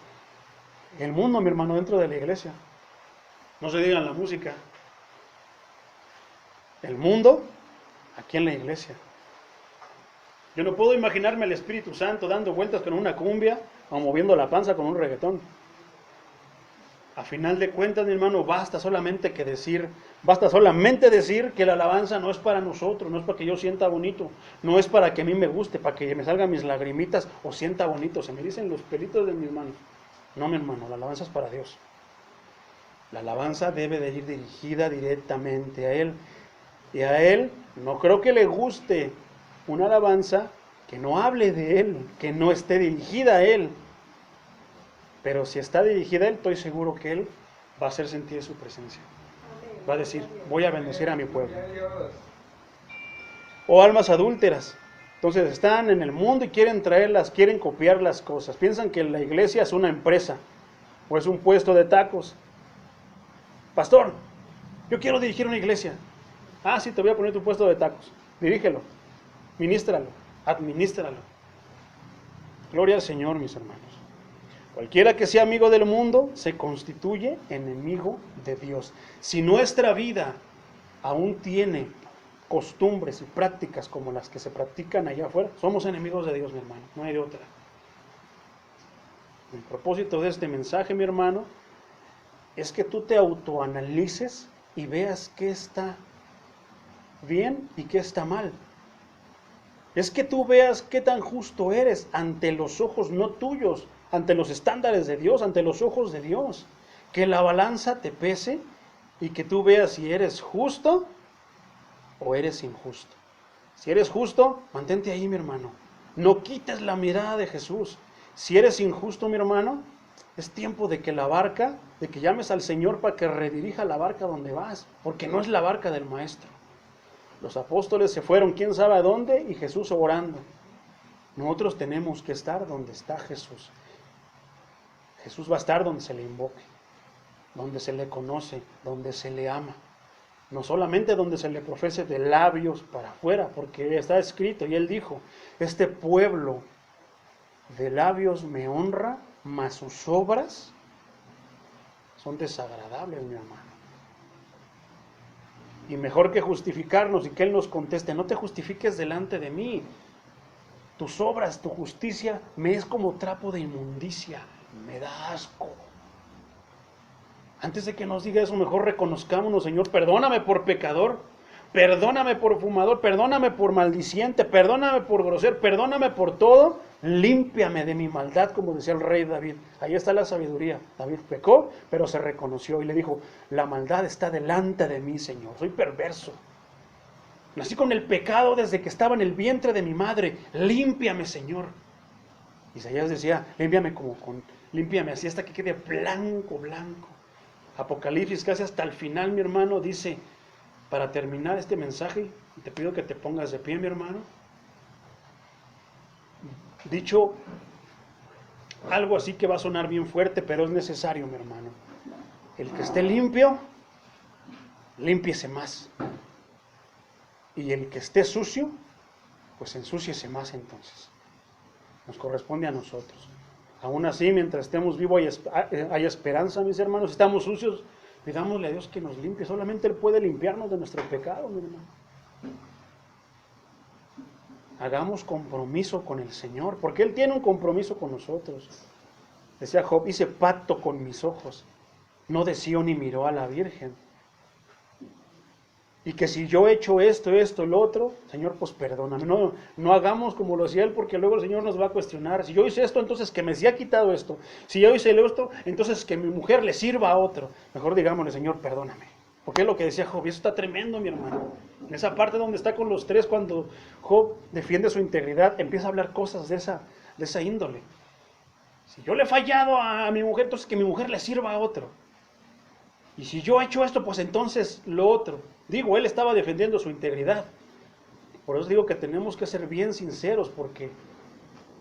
el mundo, mi hermano, dentro de la iglesia. No se diga en la música. El mundo, aquí en la iglesia. Yo no puedo imaginarme al Espíritu Santo dando vueltas con una cumbia o moviendo la panza con un reggaetón. A final de cuentas, mi hermano, basta solamente decir que la alabanza no es para nosotros, no es para que yo sienta bonito, no es para que a mí me guste, para que me salgan mis lagrimitas o sienta bonito, se me dicen los pelitos de mis manos. No, mi hermano, la alabanza es para Dios. La alabanza debe de ir dirigida directamente a Él. Y a Él no creo que le guste una alabanza que no hable de Él, que no esté dirigida a Él. Pero si está dirigida a Él, estoy seguro que Él va a hacer sentir su presencia. Va a decir, voy a bendecir a mi pueblo. O almas adúlteras. Entonces están en el mundo y quieren traerlas, quieren copiar las cosas. Piensan que la iglesia es una empresa o es un puesto de tacos. Pastor, yo quiero dirigir una iglesia. Ah, sí, te voy a poner tu puesto de tacos. Dirígelo, ministralo, administralo. Gloria al Señor, mis hermanos. Cualquiera que sea amigo del mundo se constituye enemigo de Dios. Si nuestra vida aún tiene costumbres y prácticas como las que se practican allá afuera, somos enemigos de Dios, mi hermano, no hay de otra. El propósito de este mensaje, mi hermano, es que tú te autoanalices y veas qué está bien y qué está mal. Es que tú veas qué tan justo eres ante los ojos no tuyos, ante los estándares de Dios, ante los ojos de Dios. Que la balanza te pese y que tú veas si eres justo o eres injusto. Si eres justo, mantente ahí, mi hermano. No quites la mirada de Jesús. Si eres injusto, mi hermano, es tiempo de que de que llames al Señor para que redirija la barca donde vas, porque no es la barca del Maestro. Los apóstoles se fueron, quién sabe a dónde, y Jesús orando. Nosotros tenemos que estar donde está Jesús. Jesús va a estar donde se le invoque, donde se le conoce, donde se le ama. No solamente donde se le profese de labios para afuera, porque está escrito, y Él dijo, este pueblo de labios me honra, mas sus obras son desagradables, mi hermano. Y mejor que justificarnos y que Él nos conteste, no te justifiques delante de mí. Tus obras, tu justicia, me es como trapo de inmundicia, me da asco. Antes de que nos diga eso, mejor reconozcámonos, Señor, perdóname por pecador, perdóname por fumador, perdóname por maldiciente, perdóname por grosero, perdóname por todo, límpiame de mi maldad, como decía el rey David. Ahí está la sabiduría. David pecó, pero se reconoció y le dijo, la maldad está delante de mí, Señor, soy perverso. Nací con el pecado desde que estaba en el vientre de mi madre, límpiame, Señor. Isaías decía, límpiame así hasta que quede blanco, blanco. Apocalipsis, casi hasta el final, mi hermano, dice, para terminar este mensaje, te pido que te pongas de pie, mi hermano. Dicho algo así que va a sonar bien fuerte, pero es necesario, mi hermano. El que esté limpio, límpiese más. Y el que esté sucio, pues ensúciese más entonces. Nos corresponde a nosotros. Aún así, mientras estemos vivos hay esperanza, mis hermanos. Si estamos sucios, pidámosle a Dios que nos limpie. Solamente Él puede limpiarnos de nuestro pecado, mi hermano. Hagamos compromiso con el Señor, porque Él tiene un compromiso con nosotros. Decía Job, hice pacto con mis ojos. No de Sión y miró a la Virgen. Y que si yo he hecho esto, lo otro, Señor, pues perdóname. No hagamos como lo hacía Él, porque luego el Señor nos va a cuestionar. Si yo hice esto, entonces que me se ha quitado esto. Si yo hice esto, entonces que mi mujer le sirva a otro. Mejor digámosle, Señor, perdóname. Porque es lo que decía Job, y eso está tremendo, mi hermano. En esa parte donde está con los tres, cuando Job defiende su integridad, empieza a hablar cosas de esa índole. Si yo le he fallado a mi mujer, entonces que mi mujer le sirva a otro. Y si yo he hecho esto, pues entonces lo otro. Digo, él estaba defendiendo su integridad. Por eso digo que tenemos que ser bien sinceros, porque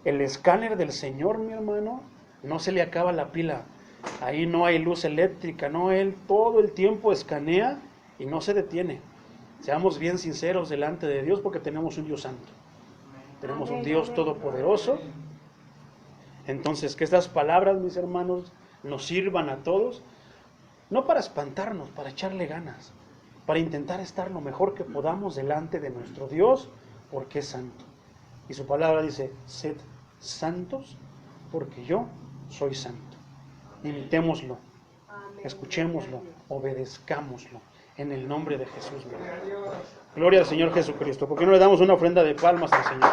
el escáner del Señor, mi hermano, no se le acaba la pila. Ahí no hay luz eléctrica, no, Él todo el tiempo escanea y no se detiene. Seamos bien sinceros delante de Dios, porque tenemos un Dios santo. Tenemos un Dios todopoderoso. Entonces, que estas palabras, mis hermanos, nos sirvan a todos, no para espantarnos, para echarle ganas, para intentar estar lo mejor que podamos delante de nuestro Dios, porque es santo. Y su palabra dice, sed santos, porque yo soy santo. Imitémoslo, escuchémoslo, obedezcámoslo, en el nombre de Jesús. Gloria al Señor Jesucristo. ¿Por qué no le damos una ofrenda de palmas al Señor?